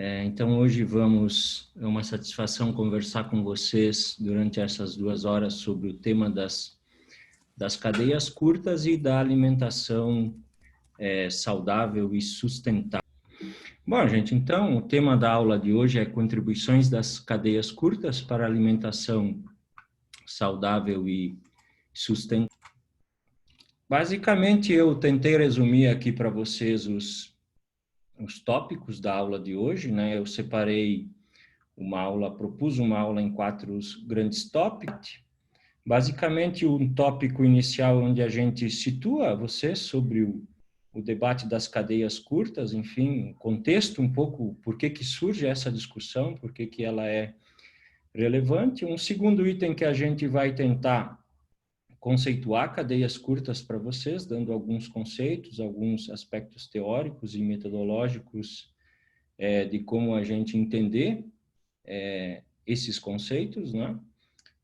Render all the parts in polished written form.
Então, hoje é uma satisfação conversar com vocês durante essas 2 horas sobre o tema das cadeias curtas e da alimentação saudável e sustentável. Bom, gente, então, o tema da aula de hoje é contribuições das cadeias curtas para a alimentação saudável e sustentável. Basicamente, eu tentei resumir aqui para vocês os tópicos da aula de hoje, né? Eu separei propus uma aula em 4 grandes tópicos. Basicamente, um tópico inicial onde a gente situa você sobre o debate das cadeias curtas, enfim, contexto um pouco, por que surge essa discussão, por que ela é relevante. Um segundo item que a gente vai tentar conceituar cadeias curtas para vocês, dando alguns conceitos, alguns aspectos teóricos e metodológicos de como a gente entender esses conceitos, né?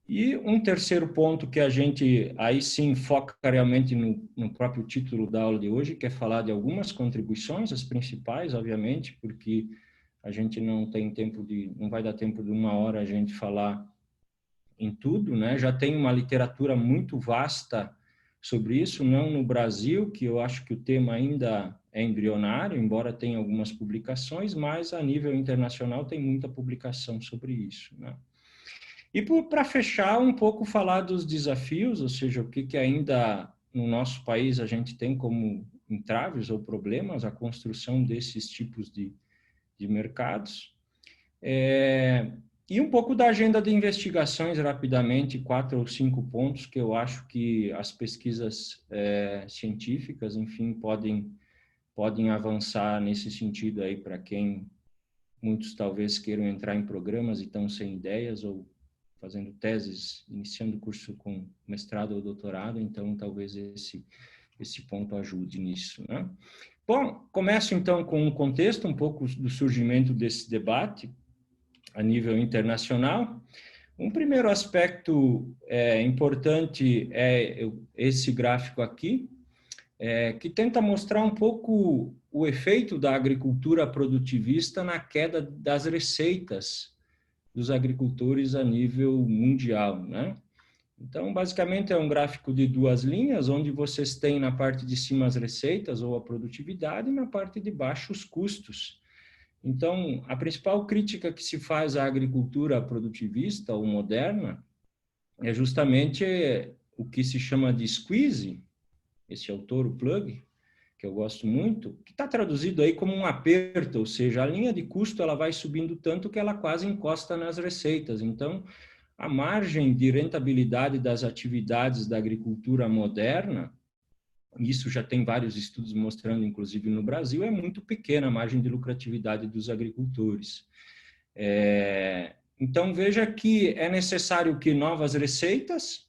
E um terceiro ponto que a gente, aí sim, foca realmente no próprio título da aula de hoje, que é falar de algumas contribuições, as principais, obviamente, porque a gente não vai dar tempo de 1 hora a gente falar em tudo, né? Já tem uma literatura muito vasta sobre isso, não no Brasil, que eu acho que o tema ainda é embrionário, embora tenha algumas publicações, mas a nível internacional tem muita publicação sobre isso, né? E para fechar, um pouco falar dos desafios, ou seja, o que ainda no nosso país a gente tem como entraves ou problemas a construção desses tipos de mercados. E um pouco da agenda de investigações, rapidamente, 4 ou 5 pontos que eu acho que as pesquisas científicas, enfim, podem avançar nesse sentido aí para quem muitos talvez queiram entrar em programas e estão sem ideias ou fazendo teses, iniciando curso com mestrado ou doutorado, então talvez esse ponto ajude nisso, né? Bom, começo então com um contexto, um pouco do surgimento desse debate a nível internacional. Um primeiro aspecto importante é esse gráfico aqui, que tenta mostrar um pouco o efeito da agricultura produtivista na queda das receitas dos agricultores a nível mundial, né? Então, basicamente, é um gráfico de 2 linhas, onde vocês têm na parte de cima as receitas ou a produtividade e na parte de baixo os custos. Então, a principal crítica que se faz à agricultura produtivista ou moderna é justamente o que se chama de squeeze, esse autor, o Plug, que eu gosto muito, que está traduzido aí como um aperto, ou seja, a linha de custo ela vai subindo tanto que ela quase encosta nas receitas. Então, a margem de rentabilidade das atividades da agricultura moderna, isso já tem vários estudos mostrando, inclusive no Brasil, é muito pequena a margem de lucratividade dos agricultores. Então, veja que é necessário que novas receitas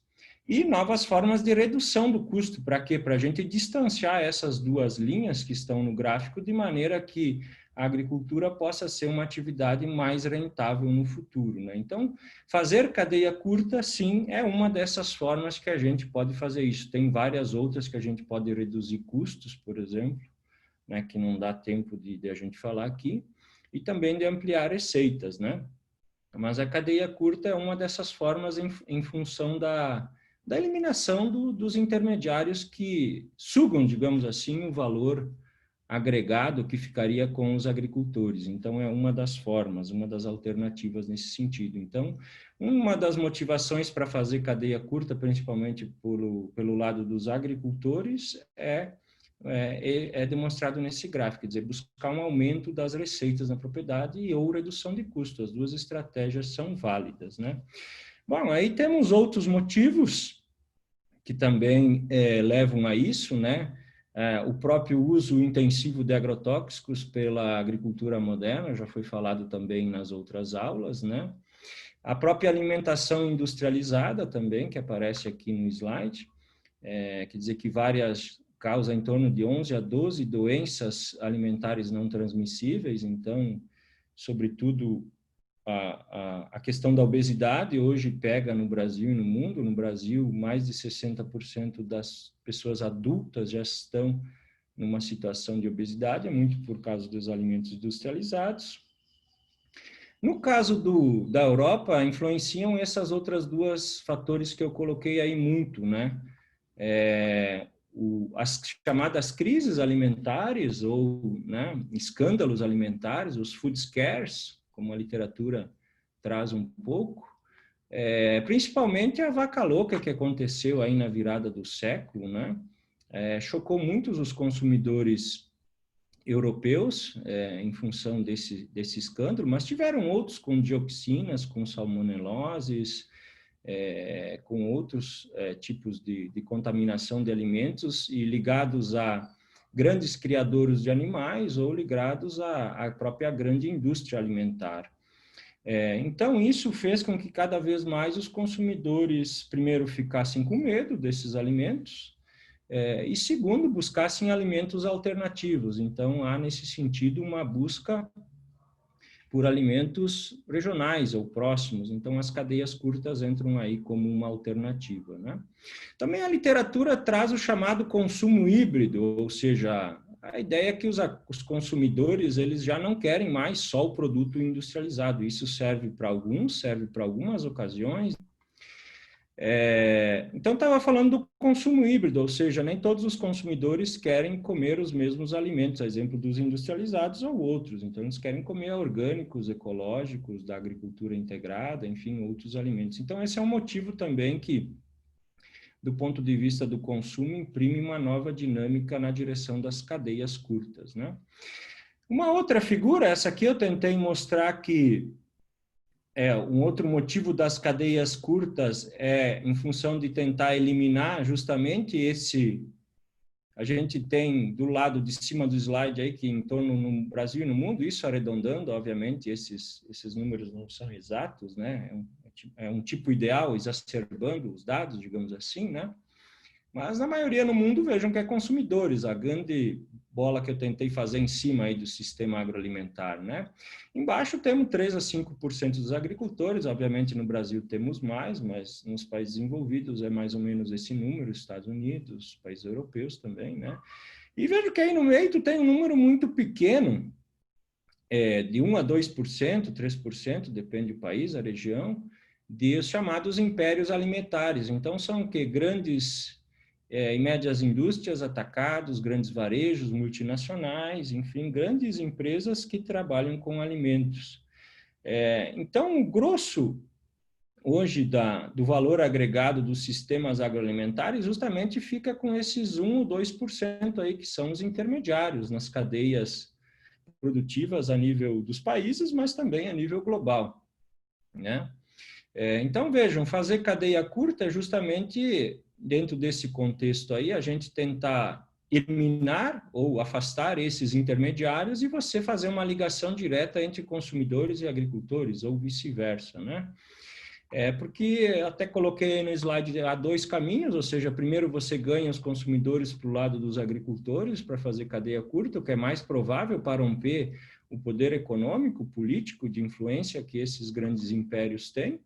e novas formas de redução do custo. Para quê? Para a gente distanciar essas 2 linhas que estão no gráfico, de maneira que a agricultura possa ser uma atividade mais rentável no futuro, né? Então, fazer cadeia curta, sim, é uma dessas formas que a gente pode fazer isso. Tem várias outras que a gente pode reduzir custos, por exemplo, né, que não dá tempo de a gente falar aqui, e também de ampliar receitas, né? Mas a cadeia curta é uma dessas formas em função da eliminação dos intermediários que sugam, digamos assim, o valor agregado que ficaria com os agricultores. Então, é uma das formas, uma das alternativas nesse sentido. Então, uma das motivações para fazer cadeia curta, principalmente pelo lado dos agricultores, é demonstrado nesse gráfico, quer dizer, buscar um aumento das receitas na propriedade e ou redução de custos. As 2 estratégias são válidas, né? Bom, aí temos outros motivos que também levam a isso, né? O próprio uso intensivo de agrotóxicos pela agricultura moderna, já foi falado também nas outras aulas, né? A própria alimentação industrializada também, que aparece aqui no slide, quer dizer que causa em torno de 11 a 12 doenças alimentares não transmissíveis, então, sobretudo, a questão da obesidade hoje pega no Brasil e no mundo. No Brasil, mais de 60% das pessoas adultas já estão numa situação de obesidade, é muito por causa dos alimentos industrializados. No caso da Europa, influenciam essas outras duas fatores que eu coloquei aí muito, né? As chamadas crises alimentares ou, né, escândalos alimentares, os food scares, como a literatura traz um pouco, principalmente a vaca louca que aconteceu aí na virada do século, né? Chocou muitos os consumidores europeus em função desse escândalo, mas tiveram outros com dioxinas, com salmoneloses, com outros tipos de contaminação de alimentos e ligados a grandes criadores de animais ou ligados à própria grande indústria alimentar. Então, isso fez com que cada vez mais os consumidores, primeiro, ficassem com medo desses alimentos, e segundo, buscassem alimentos alternativos. Então, há nesse sentido uma busca por alimentos regionais ou próximos. Então, as cadeias curtas entram aí como uma alternativa, né? Também a literatura traz o chamado consumo híbrido, ou seja, a ideia é que os consumidores eles já não querem mais só o produto industrializado. Isso serve para alguns, serve para algumas ocasiões. Então, estava falando do consumo híbrido, ou seja, nem todos os consumidores querem comer os mesmos alimentos, a exemplo dos industrializados ou outros. Então, eles querem comer orgânicos, ecológicos, da agricultura integrada, enfim, outros alimentos. Então, esse é um motivo também que, do ponto de vista do consumo, imprime uma nova dinâmica na direção das cadeias curtas, né? Uma outra figura, essa aqui eu tentei mostrar que um outro motivo das cadeias curtas em função de tentar eliminar justamente a gente tem do lado de cima do slide aí que em torno no Brasil e no mundo, isso arredondando, obviamente, esses números não são exatos, né? É um tipo ideal, exacerbando os dados, digamos assim, né? Mas, na maioria no mundo, vejam que é consumidores, a grande bola que eu tentei fazer em cima aí do sistema agroalimentar, né? Embaixo temos 3 a 5% dos agricultores, obviamente no Brasil temos mais, mas nos países desenvolvidos é mais ou menos esse número, Estados Unidos, países europeus também, né? E vejo que aí no meio tu tem um número muito pequeno, de 1 a 2%, 3%, depende do país, a região, de os chamados impérios alimentares. Então, são o quê? Grandes e médias indústrias, atacados, grandes varejos, multinacionais, enfim, grandes empresas que trabalham com alimentos. Então, o grosso hoje do valor agregado dos sistemas agroalimentares justamente fica com esses 1 ou 2% aí, que são os intermediários nas cadeias produtivas a nível dos países, mas também a nível global, né? Então, vejam, fazer cadeia curta é justamente, dentro desse contexto aí, a gente tentar eliminar ou afastar esses intermediários e você fazer uma ligação direta entre consumidores e agricultores, ou vice-versa, né? Porque até coloquei no slide, há 2 caminhos, ou seja, primeiro você ganha os consumidores para o lado dos agricultores para fazer cadeia curta, o que é mais provável para romper o poder econômico, político, de influência que esses grandes impérios têm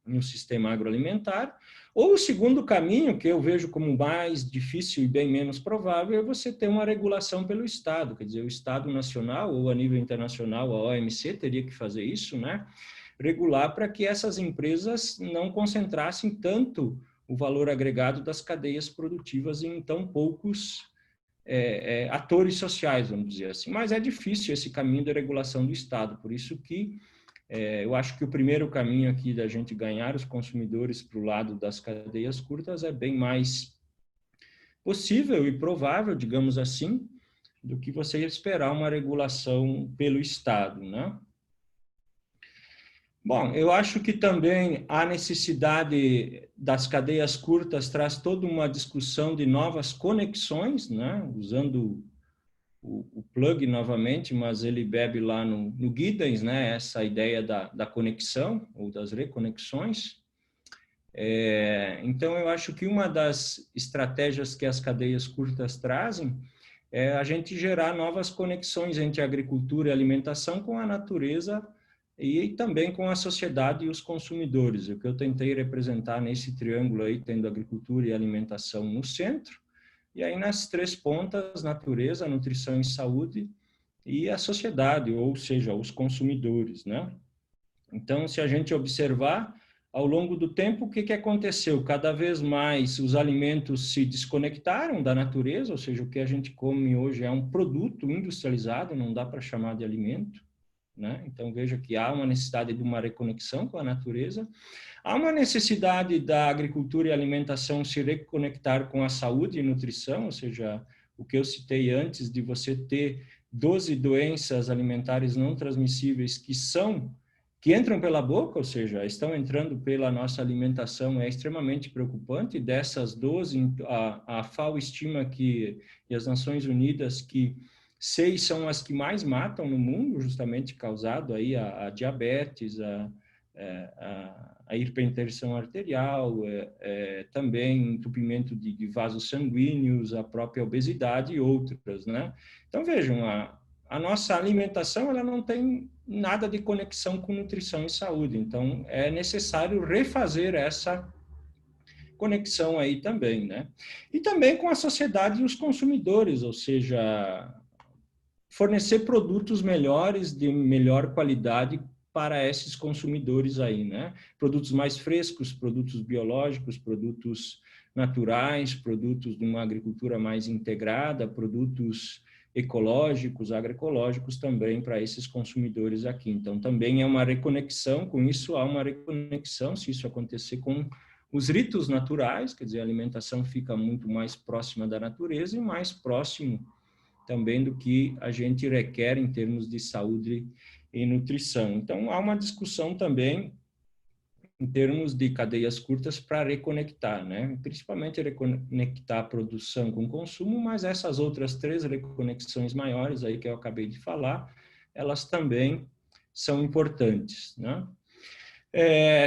no sistema agroalimentar, ou o segundo caminho, que eu vejo como mais difícil e bem menos provável, é você ter uma regulação pelo Estado, quer dizer, o Estado nacional ou a nível internacional, a OMC teria que fazer isso, né? Regular para que essas empresas não concentrassem tanto o valor agregado das cadeias produtivas em tão poucos atores sociais, vamos dizer assim. Mas é difícil esse caminho da regulação do Estado, por isso que eu acho que o primeiro caminho aqui da gente ganhar os consumidores para o lado das cadeias curtas é bem mais possível e provável, digamos assim, do que você esperar uma regulação pelo Estado, né? Bom, eu acho que também a necessidade das cadeias curtas traz toda uma discussão de novas conexões, né? Usando o plug novamente, mas ele bebe lá no Giddens, né? Essa ideia da conexão ou das reconexões. Então, eu acho que uma das estratégias que as cadeias curtas trazem é a gente gerar novas conexões entre agricultura e alimentação com a natureza e também com a sociedade e os consumidores. O que eu tentei representar nesse triângulo aí, tendo agricultura e alimentação no centro, e aí nas 3 pontas, natureza, nutrição e saúde, e a sociedade, ou seja, os consumidores, né? Então, se a gente observar, ao longo do tempo, o que aconteceu? Cada vez mais os alimentos se desconectaram da natureza, ou seja, o que a gente come hoje é um produto industrializado, não dá para chamar de alimento, né? Então, veja que há uma necessidade de uma reconexão com a natureza. Há uma necessidade da agricultura e alimentação se reconectar com a saúde e nutrição, ou seja, o que eu citei antes de você ter 12 doenças alimentares não transmissíveis que entram pela boca, ou seja, estão entrando pela nossa alimentação, é extremamente preocupante. Dessas 12, a FAO estima que, e as Nações Unidas, que 6 são as que mais matam no mundo, justamente causado aí a diabetes, a hipertensão arterial, também entupimento de vasos sanguíneos, a própria obesidade e outras, né? Então, vejam, a nossa alimentação ela não tem nada de conexão com nutrição e saúde, então é necessário refazer essa conexão aí também, né? E também com a sociedade e os consumidores, ou seja, fornecer produtos melhores, de melhor qualidade para esses consumidores aí, né? Produtos mais frescos, produtos biológicos, produtos naturais, produtos de uma agricultura mais integrada, produtos ecológicos, agroecológicos também para esses consumidores aqui. Então, também é uma reconexão, com isso há uma reconexão, se isso acontecer com os ritos naturais, quer dizer, a alimentação fica muito mais próxima da natureza e mais próximo também do que a gente requer em termos de saúde e nutrição. Então, há uma discussão também em termos de cadeias curtas para reconectar, né? Principalmente reconectar a produção com o consumo, mas essas outras 3 reconexões maiores aí que eu acabei de falar, elas também são importantes, né?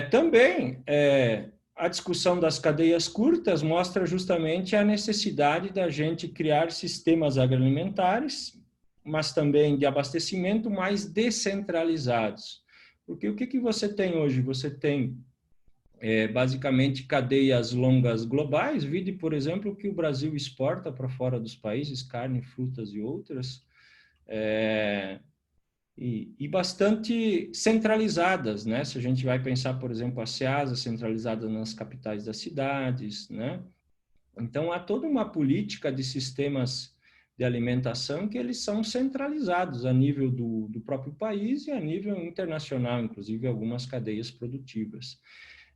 Também a discussão das cadeias curtas mostra justamente a necessidade da gente criar sistemas agroalimentares, mas também de abastecimento mais descentralizados. Porque o que você tem hoje? Você tem basicamente cadeias longas globais, vide, por exemplo, que o Brasil exporta para fora dos países, carne, frutas e outras, e bastante centralizadas, né? Se a gente vai pensar, por exemplo, a Ceasa centralizada nas capitais das cidades, né? Então, há toda uma política de sistemas de alimentação que eles são centralizados a nível do próprio país e a nível internacional, inclusive algumas cadeias produtivas.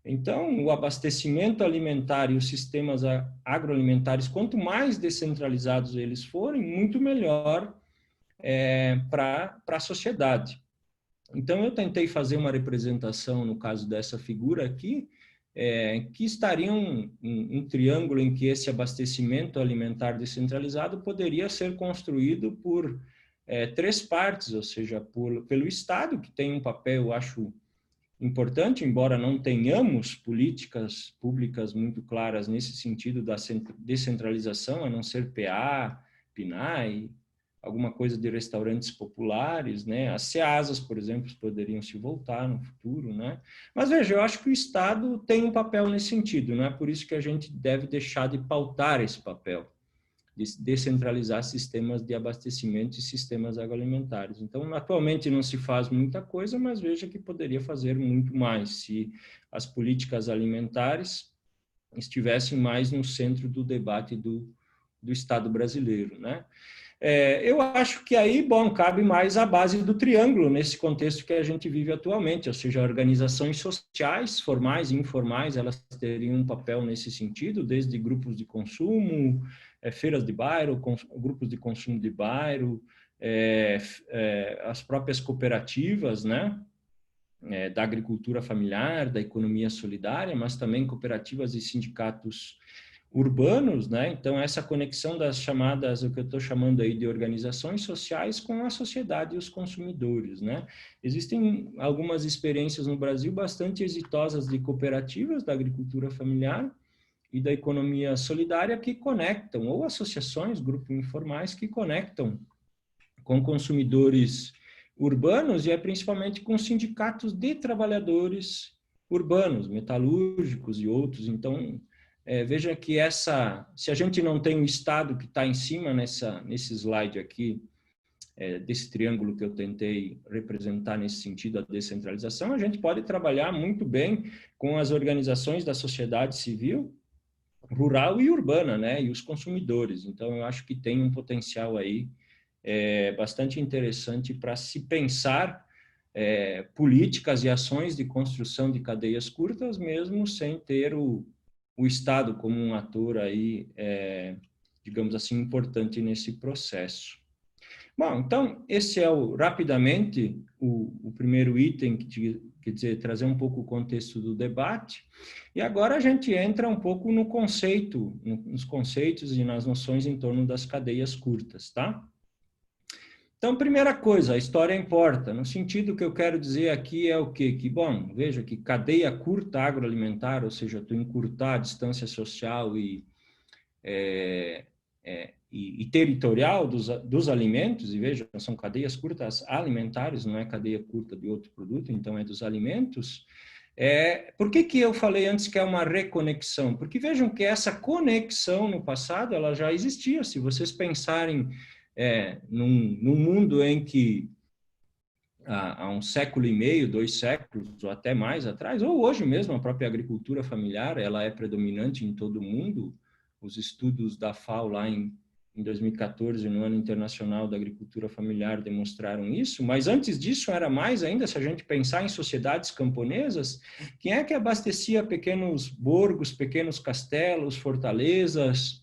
Então, o abastecimento alimentar e os sistemas agroalimentares, quanto mais descentralizados eles forem, muito melhor para a sociedade. Então, eu tentei fazer uma representação, no caso dessa figura aqui, que estaria um triângulo em que esse abastecimento alimentar descentralizado poderia ser construído por 3 partes, ou seja, pelo Estado, que tem um papel, eu acho, importante, embora não tenhamos políticas públicas muito claras nesse sentido da descentralização, a não ser PA, PNAE, alguma coisa de restaurantes populares, né? As CEASAs, por exemplo, poderiam se voltar no futuro, né? Mas veja, eu acho que o Estado tem um papel nesse sentido, não é por isso que a gente deve deixar de pautar esse papel, de descentralizar sistemas de abastecimento e sistemas agroalimentares. Então, atualmente não se faz muita coisa, mas veja que poderia fazer muito mais se as políticas alimentares estivessem mais no centro do debate do Estado brasileiro, né? Eu acho que aí, bom, cabe mais a base do triângulo nesse contexto que a gente vive atualmente, ou seja, organizações sociais, formais e informais, elas teriam um papel nesse sentido, desde grupos de consumo, feiras de bairro, grupos de consumo de bairro, as próprias cooperativas, né, da agricultura familiar, da economia solidária, mas também cooperativas e sindicatos urbanos, né? Então, essa conexão das chamadas, o que eu estou chamando aí de organizações sociais com a sociedade e os consumidores, né? Existem algumas experiências no Brasil bastante exitosas de cooperativas da agricultura familiar e da economia solidária que conectam, ou associações, grupos informais que conectam com consumidores urbanos e principalmente com sindicatos de trabalhadores urbanos, metalúrgicos e outros. Então, veja que se a gente não tem o Estado que está em cima nesse slide aqui, desse triângulo que eu tentei representar nesse sentido, a descentralização, a gente pode trabalhar muito bem com as organizações da sociedade civil, rural e urbana, né, e os consumidores. Então, eu acho que tem um potencial aí bastante interessante para se pensar políticas e ações de construção de cadeias curtas, mesmo sem ter o Estado como um ator aí, digamos assim, importante nesse processo. Bom, então, esse é rapidamente o primeiro item, que quer dizer, trazer um pouco o contexto do debate. E agora a gente entra um pouco no conceito, nos conceitos e nas noções em torno das cadeias curtas, tá? Então, primeira coisa, a história importa. No sentido que eu quero dizer aqui é o quê? Que, bom, veja que cadeia curta agroalimentar, ou seja, tu encurtar a distância social e territorial dos alimentos, e veja, são cadeias curtas alimentares, não é cadeia curta de outro produto, então é dos alimentos. Por que eu falei antes que é uma reconexão? Porque vejam que essa conexão no passado, ela já existia. Se vocês pensarem num mundo em que há um século e meio, 2 séculos, ou até mais atrás, ou hoje mesmo, a própria agricultura familiar, ela é predominante em todo o mundo. Os estudos da FAO lá em 2014, no Ano Internacional da Agricultura Familiar, demonstraram isso, mas antes disso era mais ainda, se a gente pensar em sociedades camponesas, quem é que abastecia pequenos borgos, pequenos castelos, fortalezas,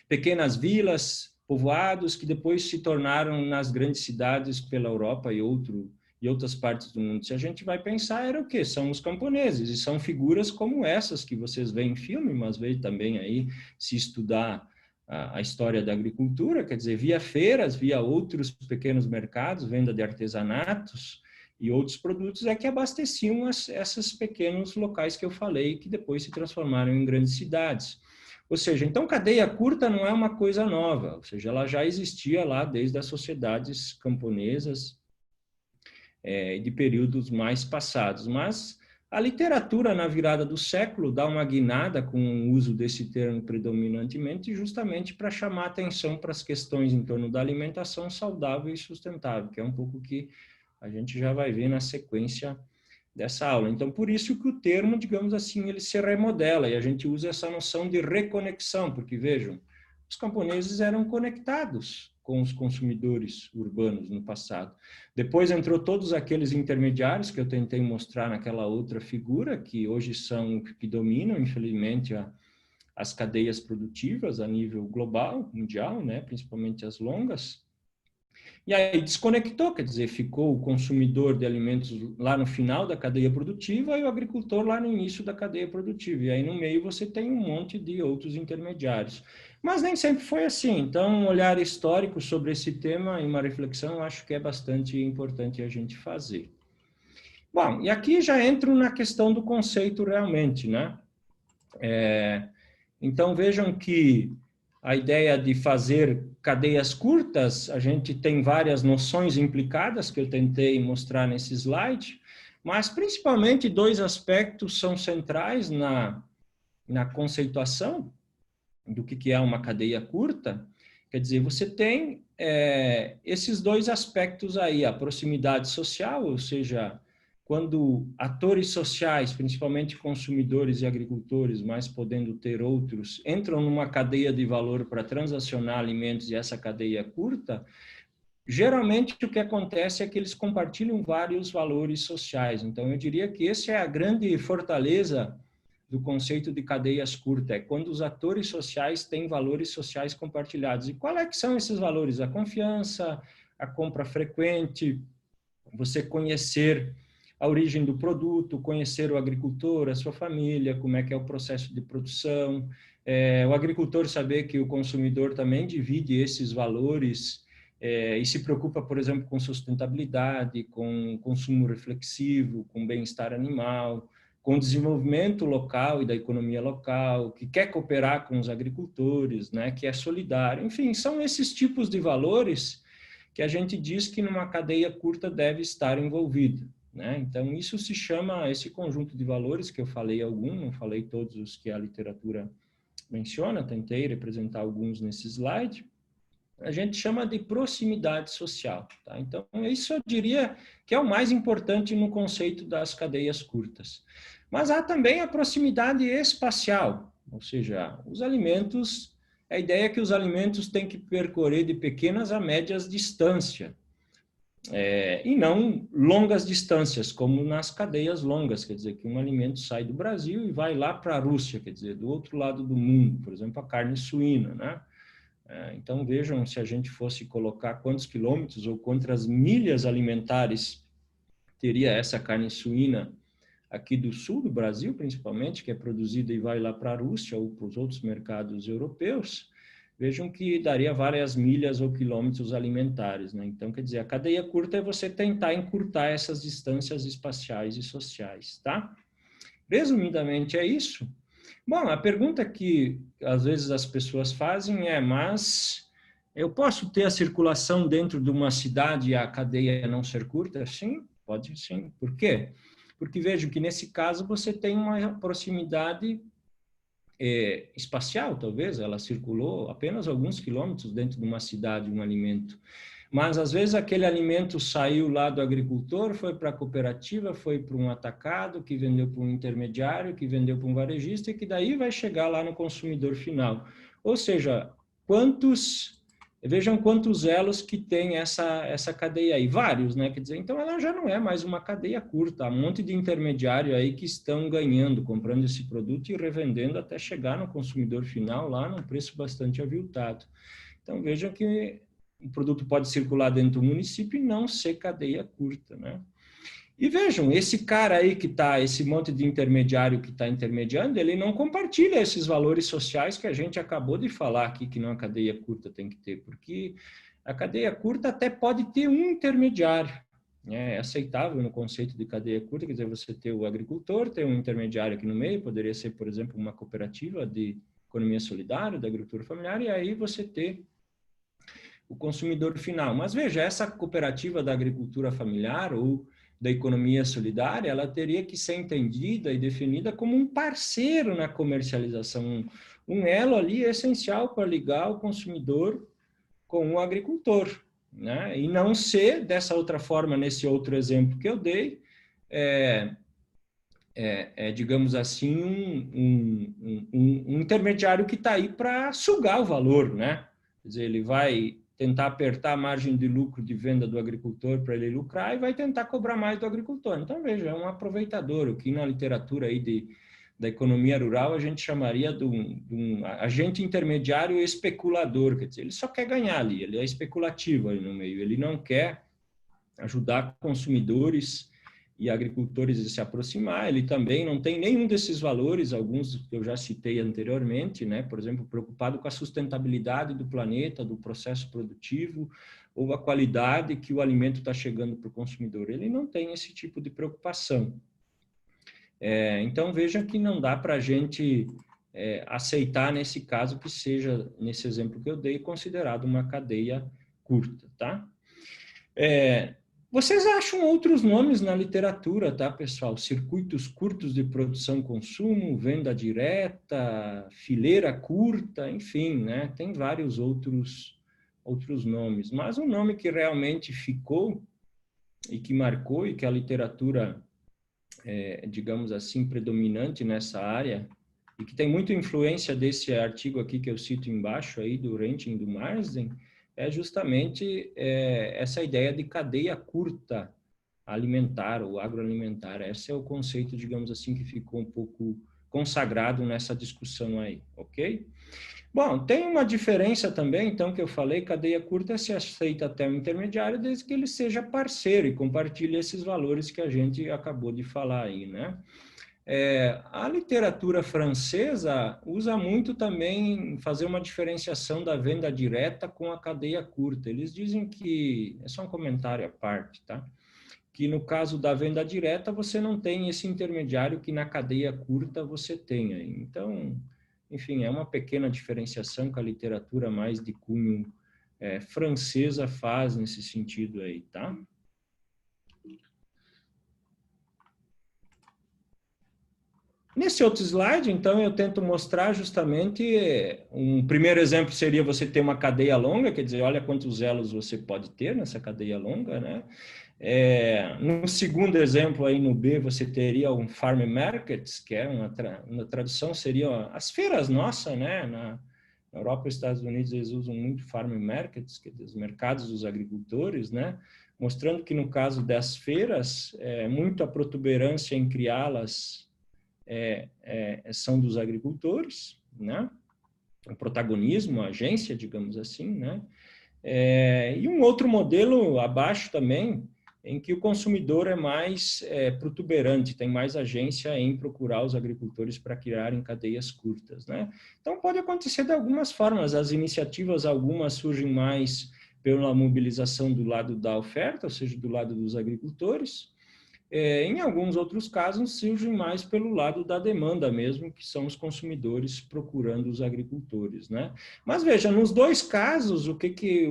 pequenas vilas, povoados que depois se tornaram nas grandes cidades pela Europa e outras partes do mundo? Se a gente vai pensar, era o quê? São os camponeses, e são figuras como essas que vocês veem em filme, mas veem também aí, se estudar a história da agricultura, quer dizer, via feiras, via outros pequenos mercados, venda de artesanatos e outros produtos, que abasteciam esses pequenos locais que eu falei, que depois se transformaram em grandes cidades. Ou seja, então cadeia curta não é uma coisa nova, ou seja, ela já existia lá desde as sociedades camponesas de períodos mais passados, mas a literatura na virada do século dá uma guinada com o uso desse termo predominantemente justamente para chamar atenção para as questões em torno da alimentação saudável e sustentável, que é um pouco que a gente já vai ver na sequência dessa aula. Então, por isso que o termo, digamos assim, ele se remodela, e a gente usa essa noção de reconexão, porque, vejam, os camponeses eram conectados com os consumidores urbanos no passado. Depois entrou todos aqueles intermediários que eu tentei mostrar naquela outra figura, que hoje são que dominam, infelizmente, as cadeias produtivas a nível global, mundial, né, principalmente as longas. E aí desconectou, quer dizer, ficou o consumidor de alimentos lá no final da cadeia produtiva e o agricultor lá no início da cadeia produtiva. E aí no meio você tem um monte de outros intermediários. Mas nem sempre foi assim. Então, um olhar histórico sobre esse tema e uma reflexão, eu acho que é bastante importante a gente fazer. Bom, e aqui já entro na questão do conceito realmente, né? Então, vejam que a ideia de fazer cadeias curtas, a gente tem várias noções implicadas que eu tentei mostrar nesse slide, mas principalmente 2 aspectos são centrais na conceituação do que é uma cadeia curta. Quer dizer, você tem esses 2 aspectos aí, a proximidade social, ou seja, quando atores sociais, principalmente consumidores e agricultores, mas podendo ter outros, entram numa cadeia de valor para transacionar alimentos e essa cadeia curta, geralmente o que acontece é que eles compartilham vários valores sociais. Então, eu diria que essa é a grande fortaleza do conceito de cadeias curtas, é quando os atores sociais têm valores sociais compartilhados. E qual é que são esses valores? A confiança, a compra frequente, você conhecer a origem do produto, conhecer o agricultor, a sua família, como é que é o processo de produção, o agricultor saber que o consumidor também divide esses valores e se preocupa, por exemplo, com sustentabilidade, com consumo reflexivo, com bem-estar animal, com desenvolvimento local e da economia local, que quer cooperar com os agricultores, né, que é solidário. Enfim, são esses tipos de valores que a gente diz que numa cadeia curta deve estar envolvido, né? Então, isso se chama, esse conjunto de valores, que eu falei alguns, não falei todos os que a literatura menciona, tentei representar alguns nesse slide. a gente chama de proximidade social. Tá? Então, isso eu diria que é o mais importante no conceito das cadeias curtas. Mas há também a proximidade espacial, ou seja, os alimentos, a ideia é que os alimentos têm que percorrer de pequenas a médias distâncias, e não longas distâncias, como nas cadeias longas, quer dizer, que um alimento sai do Brasil e vai lá para a Rússia, quer dizer, do outro lado do mundo, por exemplo, a carne suína, né? Então, vejam, se a gente fosse colocar quantos quilômetros ou quantas milhas alimentares teria essa carne suína aqui do sul do Brasil, principalmente, que é produzida e vai lá para a Rússia ou para os outros mercados europeus, vejam que daria várias milhas ou quilômetros alimentares, né? Então, quer dizer, a cadeia curta é você tentar encurtar essas distâncias espaciais e sociais, tá? Resumidamente, é isso. Bom, a pergunta que às vezes as pessoas fazem é, mas eu posso ter a circulação dentro de uma cidade e a cadeia não ser curta? Sim, pode sim. Por quê? Porque vejo que nesse caso você tem uma proximidade espacial, talvez, ela circulou apenas alguns quilômetros dentro de uma cidade, um alimento. Mas, às vezes, aquele alimento saiu lá do agricultor, foi para a cooperativa, foi para um atacado, que vendeu para um intermediário, que vendeu para um varejista, e que daí vai chegar lá no consumidor final. Ou seja, vejam quantos elos que tem essa cadeia aí. Vários, né? Quer dizer, então ela já não é mais uma cadeia curta. Há um monte de intermediário aí que estão ganhando, comprando esse produto e revendendo até chegar no consumidor final lá num preço bastante aviltado. Então, vejam que o produto pode circular dentro do município e não ser cadeia curta, né? E vejam, esse cara aí que está, esse monte de intermediário que está intermediando, ele não compartilha esses valores sociais que a gente acabou de falar aqui, que não a cadeia curta tem que ter, porque a cadeia curta até pode ter um intermediário, né? É aceitável no conceito de cadeia curta, quer dizer, você ter o agricultor, ter um intermediário aqui no meio, poderia ser, por exemplo, uma cooperativa de economia solidária, da agricultura familiar, e aí você ter o consumidor final. Mas veja, essa cooperativa da agricultura familiar ou da economia solidária, ela teria que ser entendida e definida como um parceiro na comercialização, um elo ali essencial para ligar o consumidor com o agricultor, né? E não ser dessa outra forma, nesse outro exemplo que eu dei, digamos assim, um intermediário que está aí para sugar o valor, né? Quer dizer, ele vai tentar apertar a margem de lucro de venda do agricultor para ele lucrar e vai tentar cobrar mais do agricultor. Então, veja, é um aproveitador, o que na literatura aí da economia rural a gente chamaria de um agente intermediário especulador, quer dizer, ele só quer ganhar ali, ele é especulativo ali no meio, ele não quer ajudar consumidores e agricultores a se aproximar, ele também não tem nenhum desses valores, alguns que eu já citei anteriormente, né? Por exemplo, preocupado com a sustentabilidade do planeta, do processo produtivo, ou a qualidade que o alimento está chegando para o consumidor. Ele não tem esse tipo de preocupação. Então, veja que não dá para a gente aceitar nesse caso que seja, nesse exemplo que eu dei, considerado uma cadeia curta, tá? Vocês acham outros nomes na literatura, tá, pessoal? Circuitos curtos de produção-consumo, venda direta, fileira curta, enfim, né? Tem vários outros nomes. Mas um nome que realmente ficou e que marcou e que a literatura, digamos assim, predominante nessa área e que tem muita influência desse artigo aqui que eu cito embaixo aí, do Rentin e do Marsden, é justamente essa ideia de cadeia curta alimentar ou agroalimentar. Esse é o conceito, digamos assim, que ficou um pouco consagrado nessa discussão aí, ok? Bom, tem uma diferença também, então, que eu falei, cadeia curta se aceita até o intermediário desde que ele seja parceiro e compartilhe esses valores que a gente acabou de falar aí, né? A literatura francesa usa muito também fazer uma diferenciação da venda direta com a cadeia curta. Eles dizem que, é só um comentário à parte, tá? Que no caso da venda direta você não tem esse intermediário que na cadeia curta você tenha. Então, enfim, é uma pequena diferenciação que a literatura mais de cunho francesa faz nesse sentido aí, tá? Nesse outro slide, então, eu tento mostrar justamente, um primeiro exemplo seria você ter uma cadeia longa, quer dizer, olha quantos elos você pode ter nessa cadeia longa, né? No segundo exemplo, aí no B, você teria um farm markets, que é uma tradução, seria as feiras nossas, né? Na Europa e Estados Unidos, eles usam muito farm markets, que é os mercados dos agricultores, né? Mostrando que no caso das feiras, muito a protuberância em criá-las são dos agricultores, né? O protagonismo, a agência, digamos assim, né? E um outro modelo abaixo também, em que o consumidor é mais protuberante, tem mais agência em procurar os agricultores para criarem cadeias curtas, né? Então, pode acontecer de algumas formas. As iniciativas, algumas surgem mais pela mobilização do lado da oferta, ou seja, do lado dos agricultores. Em alguns outros casos, surgem mais pelo lado da demanda mesmo, que são os consumidores procurando os agricultores, né? Mas veja, nos dois casos, o que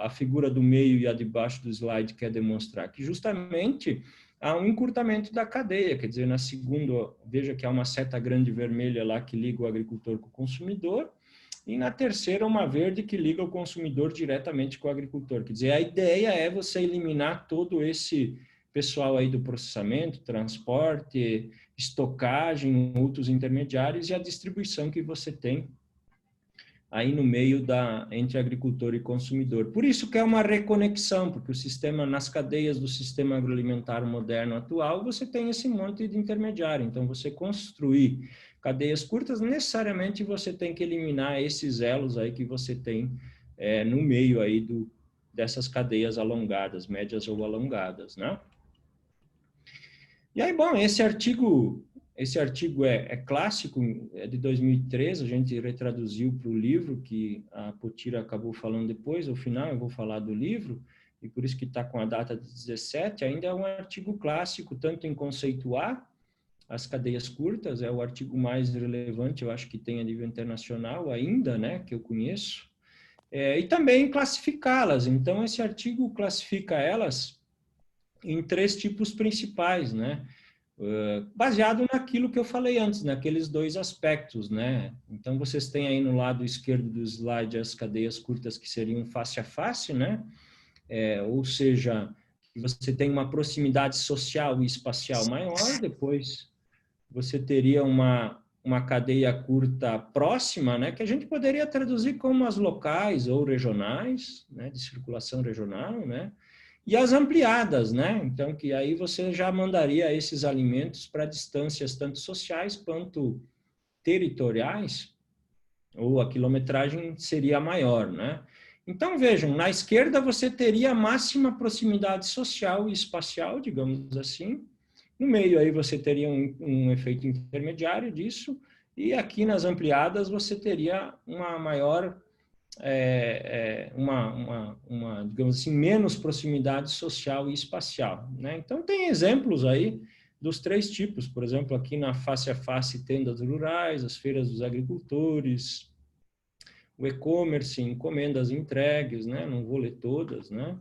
a figura do meio e a de baixo do slide quer demonstrar? Que justamente há um encurtamento da cadeia, quer dizer, na segunda, veja que há uma seta grande vermelha lá que liga o agricultor com o consumidor, e na terceira, uma verde que liga o consumidor diretamente com o agricultor. Quer dizer, a ideia é você eliminar todo esse pessoal aí do processamento, transporte, estocagem, outros intermediários e a distribuição que você tem aí no meio entre agricultor e consumidor. Por isso que é uma reconexão, porque o sistema, nas cadeias do sistema agroalimentar moderno atual, você tem esse monte de intermediário. Então, você construir cadeias curtas, necessariamente você tem que eliminar esses elos aí que você tem no meio aí dessas cadeias alongadas, médias ou alongadas, né? E aí, bom, esse artigo é clássico, é de 2013, a gente retraduziu para o livro, que a Potira acabou falando depois, ao final eu vou falar do livro, e por isso que está com a data de 17, ainda é um artigo clássico, tanto em conceituar as cadeias curtas, é o artigo mais relevante, eu acho que tem a nível internacional ainda, né, que eu conheço, e também classificá-las. Então, esse artigo classifica elas em 3 tipos principais, né? Baseado naquilo que eu falei antes, naqueles 2 aspectos, né? Então, vocês têm aí no lado esquerdo do slide as cadeias curtas que seriam face a face, né? Ou seja, você tem uma proximidade social e espacial maior, depois você teria uma cadeia curta próxima, né? Que a gente poderia traduzir como as locais ou regionais, né? De circulação regional, né? E as ampliadas, né? Então, que aí você já mandaria esses alimentos para distâncias tanto sociais quanto territoriais, ou a quilometragem seria maior, né? Então, vejam, na esquerda você teria a máxima proximidade social e espacial, digamos assim. No meio aí você teria um efeito intermediário disso, e aqui nas ampliadas você teria uma maior digamos assim, menos proximidade social e espacial, né? Então, tem exemplos aí dos 3 tipos, por exemplo, aqui na face a face, tendas rurais, as feiras dos agricultores, o e-commerce, encomendas entregues, né? Não vou ler todas, né?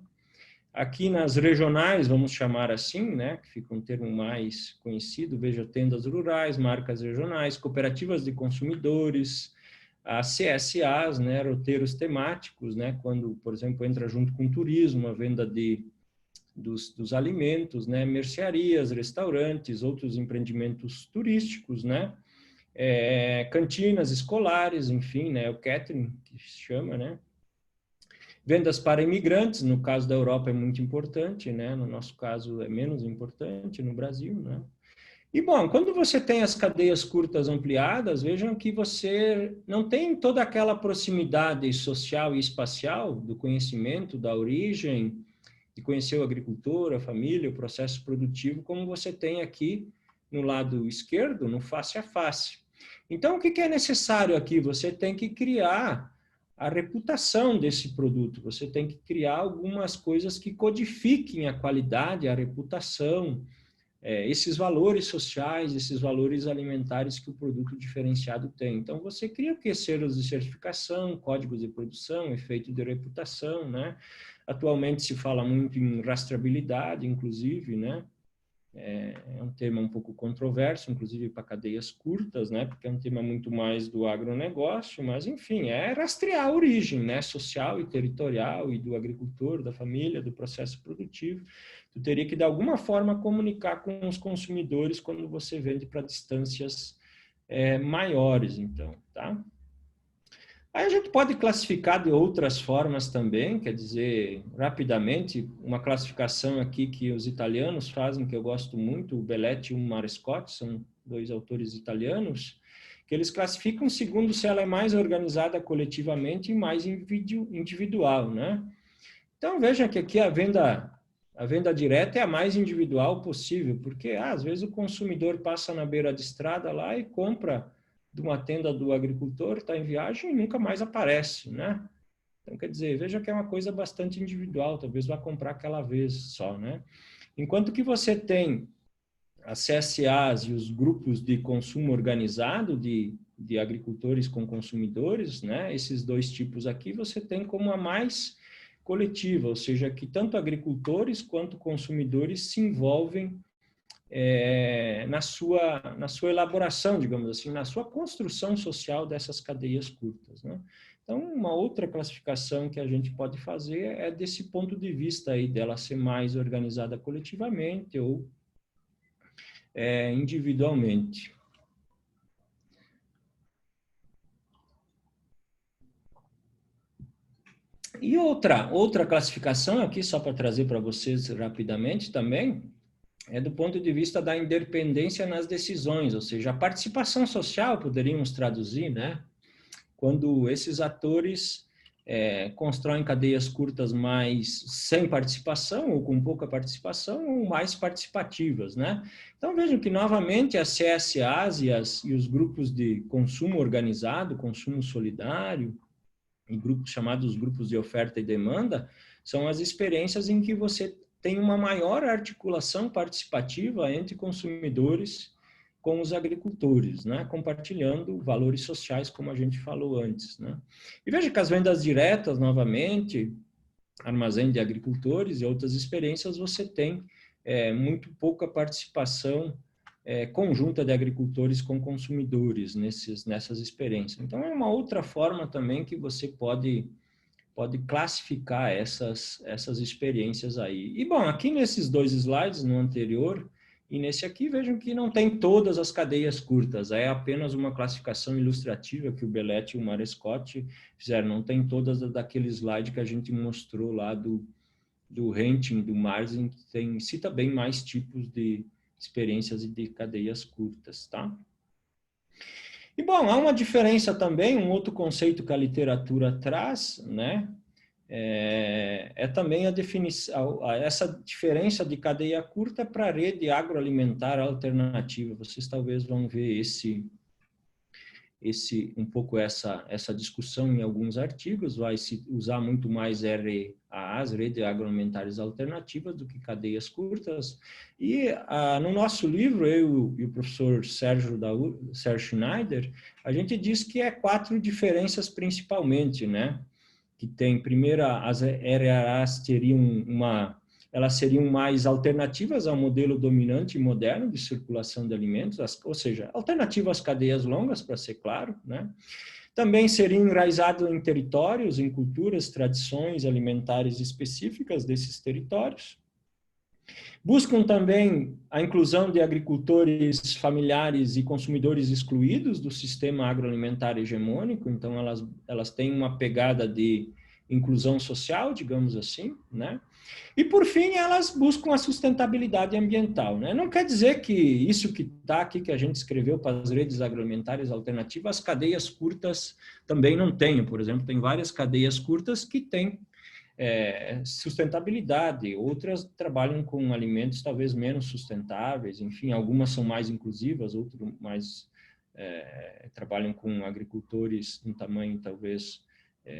Aqui nas regionais, vamos chamar assim, né? Que fica um termo mais conhecido, veja, tendas rurais, marcas regionais, cooperativas de consumidores, as CSAs, né, roteiros temáticos, né, quando, por exemplo, entra junto com turismo, a venda dos alimentos, né, mercearias, restaurantes, outros empreendimentos turísticos, né, cantinas escolares, enfim, né, o catering, que se chama, né, vendas para imigrantes, no caso da Europa é muito importante, né, no nosso caso é menos importante, no Brasil, né. E, bom, quando você tem as cadeias curtas ampliadas, vejam que você não tem toda aquela proximidade social e espacial do conhecimento, da origem, de conhecer o agricultor, a família, o processo produtivo, como você tem aqui no lado esquerdo, no face a face. Então, o que é necessário aqui? Você tem que criar a reputação desse produto, você tem que criar algumas coisas que codifiquem a qualidade, a reputação, esses valores sociais, esses valores alimentares que o produto diferenciado tem. Então, você cria o que? Selos de certificação, códigos de produção, efeito de reputação, né? Atualmente se fala muito em rastreabilidade, inclusive, né? É um tema um pouco controverso, inclusive para cadeias curtas, né? Porque é um tema muito mais do agronegócio, mas, enfim, é rastrear a origem, né? Social e territorial, e do agricultor, da família, do processo produtivo. Tu teria que, de alguma forma, comunicar com os consumidores quando você vende para distâncias maiores, então, tá? Aí a gente pode classificar de outras formas também, quer dizer, rapidamente, uma classificação aqui que os italianos fazem, que eu gosto muito, o Belletti e o Marescotti, são dois autores italianos, que eles classificam segundo se ela é mais organizada coletivamente e mais individual, né? Então, veja que aqui a venda direta é a mais individual possível, porque às vezes o consumidor passa na beira de estrada lá e compra de uma tenda do agricultor, está em viagem e nunca mais aparece, né? Então, quer dizer, veja que é uma coisa bastante individual, talvez vá comprar aquela vez só, né? Enquanto que você tem as CSAs e os grupos de consumo organizado de agricultores com consumidores, né? Esses dois tipos aqui você tem como a mais coletiva, ou seja, que tanto agricultores quanto consumidores se envolvem na sua elaboração, digamos assim, na sua construção social dessas cadeias curtas, né? Então, uma outra classificação que a gente pode fazer é desse ponto de vista aí, dela ser mais organizada coletivamente ou individualmente. E outra classificação aqui, só para trazer para vocês rapidamente também, é do ponto de vista da independência nas decisões, ou seja, a participação social, poderíamos traduzir, né? Quando esses atores constroem cadeias curtas mais sem participação, ou com pouca participação, ou mais participativas, né? Então, vejam que, novamente, as CSAs e os grupos de consumo organizado, consumo solidário, em grupos chamados grupos de oferta e demanda, são as experiências em que você tem uma maior articulação participativa entre consumidores com os agricultores, né? Compartilhando valores sociais, como a gente falou antes, né? E veja que as vendas diretas, novamente, armazém de agricultores e outras experiências, você tem muito pouca participação conjunta de agricultores com consumidores nessas experiências. Então, é uma outra forma também que você pode classificar essas experiências aí. E, bom, aqui nesses dois slides, no anterior e nesse aqui, vejam que não tem todas as cadeias curtas, é apenas uma classificação ilustrativa que o Belletti e o Marescotti fizeram, não tem todas daquele slide que a gente mostrou lá do Renting, do Marzen, que cita bem mais tipos de experiências e de cadeias curtas, tá? E, bom, há uma diferença também, um outro conceito que a literatura traz, né? Também a definição, essa diferença de cadeia curta para a rede agroalimentar alternativa. Vocês talvez vão ver um pouco essa discussão em alguns artigos, vai se usar muito mais RAAs, redes agroalimentares alternativas, do que cadeias curtas. E no nosso livro, eu e o professor Sérgio Schneider, a gente diz que 4 diferenças principalmente, né? Que tem, primeiro, as RAAs elas seriam mais alternativas ao modelo dominante e moderno de circulação de alimentos, ou seja, alternativas às cadeias longas, para ser claro, né? Também seriam enraizadas em territórios, em culturas, tradições alimentares específicas desses territórios. Buscam também a inclusão de agricultores familiares e consumidores excluídos do sistema agroalimentar hegemônico, então elas têm uma pegada de inclusão social, digamos assim, né? E, por fim, elas buscam a sustentabilidade ambiental, né? Não quer dizer que isso que está aqui, que a gente escreveu para as redes agroalimentares alternativas, as cadeias curtas também não tenham. Por exemplo, tem várias cadeias curtas que têm sustentabilidade, outras trabalham com alimentos talvez menos sustentáveis, enfim, algumas são mais inclusivas, outras mais trabalham com agricultores em tamanho talvez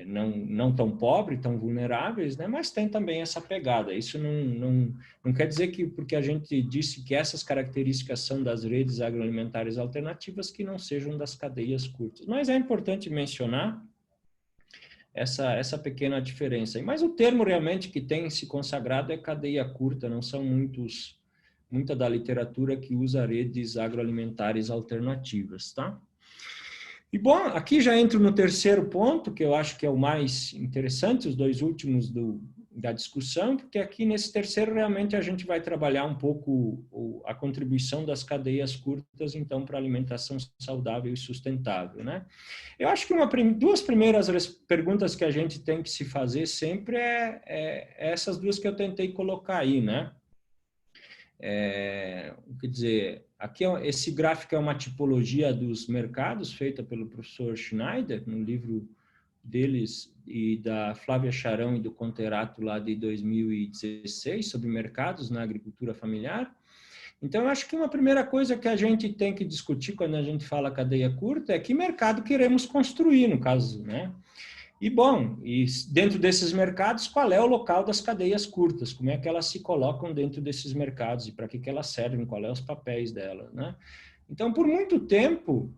não tão pobre, tão vulneráveis, né? Mas tem também essa pegada. Isso não quer dizer que, porque a gente disse que essas características são das redes agroalimentares alternativas, que não sejam das cadeias curtas. Mas é importante mencionar essa pequena diferença. Mas o termo realmente que tem se consagrado é cadeia curta, não são muita da literatura que usa redes agroalimentares alternativas, tá? E, bom, aqui já entro no terceiro ponto, que eu acho que é o mais interessante, os dois últimos da discussão, porque aqui nesse terceiro realmente a gente vai trabalhar um pouco a contribuição das cadeias curtas, então, para a alimentação saudável e sustentável, né? Eu acho que duas primeiras perguntas que a gente tem que se fazer sempre é essas duas que eu tentei colocar aí, né? Quer dizer, aqui esse gráfico é uma tipologia dos mercados feita pelo professor Schneider, no livro deles e da Flávia Charão e do Conterato lá de 2016, sobre mercados na agricultura familiar. Então, eu acho que uma primeira coisa que a gente tem que discutir quando a gente fala cadeia curta é que mercado queremos construir, no caso, né? E, bom, e dentro desses mercados, qual é o local das cadeias curtas? Como é que elas se colocam dentro desses mercados e para que elas servem? Qual é os papéis delas, né? Então, por muito tempo,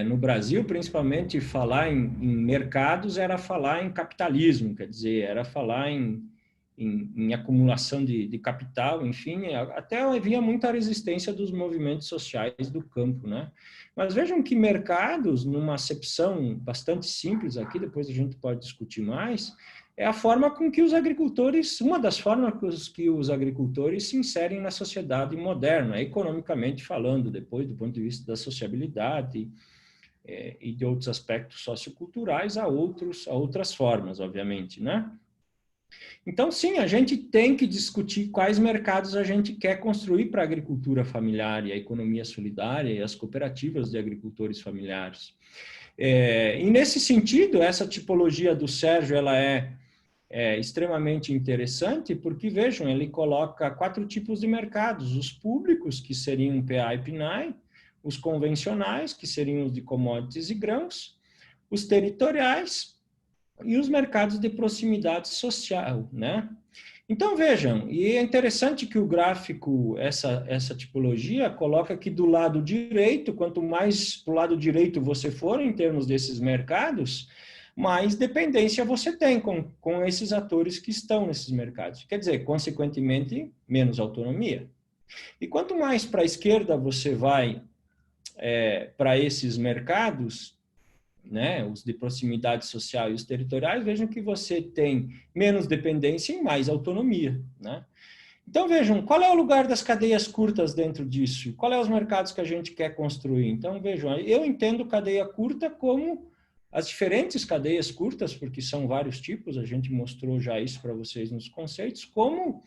no Brasil, principalmente, falar em mercados era falar em capitalismo, quer dizer, era falar em acumulação de capital, enfim, até havia muita resistência dos movimentos sociais do campo, né? Mas vejam que mercados, numa acepção bastante simples aqui, depois a gente pode discutir mais, é a forma com que os agricultores, uma das formas que os agricultores se inserem na sociedade moderna, economicamente falando, depois do ponto de vista da sociabilidade e de outros aspectos socioculturais a outras formas, obviamente, né? Então, sim, a gente tem que discutir quais mercados a gente quer construir para a agricultura familiar e a economia solidária e as cooperativas de agricultores familiares. E nesse sentido, essa tipologia do Sérgio, ela é extremamente interessante, porque, vejam, ele coloca 4 tipos de mercados: os públicos, que seriam PA e PNAE, os convencionais, que seriam os de commodities e grãos, os territoriais e os mercados de proximidade social, né? Então, vejam, e é interessante que o gráfico, essa tipologia, coloca que do lado direito, quanto mais para o lado direito você for em termos desses mercados, mais dependência você tem com esses atores que estão nesses mercados. Quer dizer, consequentemente, menos autonomia. E quanto mais para a esquerda você vai para esses mercados, né, os de proximidade social e os territoriais, vejam que você tem menos dependência e mais autonomia, né? Então, vejam, qual é o lugar das cadeias curtas dentro disso? Qual é os mercados que a gente quer construir? Então, vejam, eu entendo cadeia curta como as diferentes cadeias curtas, porque são vários tipos, a gente mostrou já isso para vocês nos conceitos, como,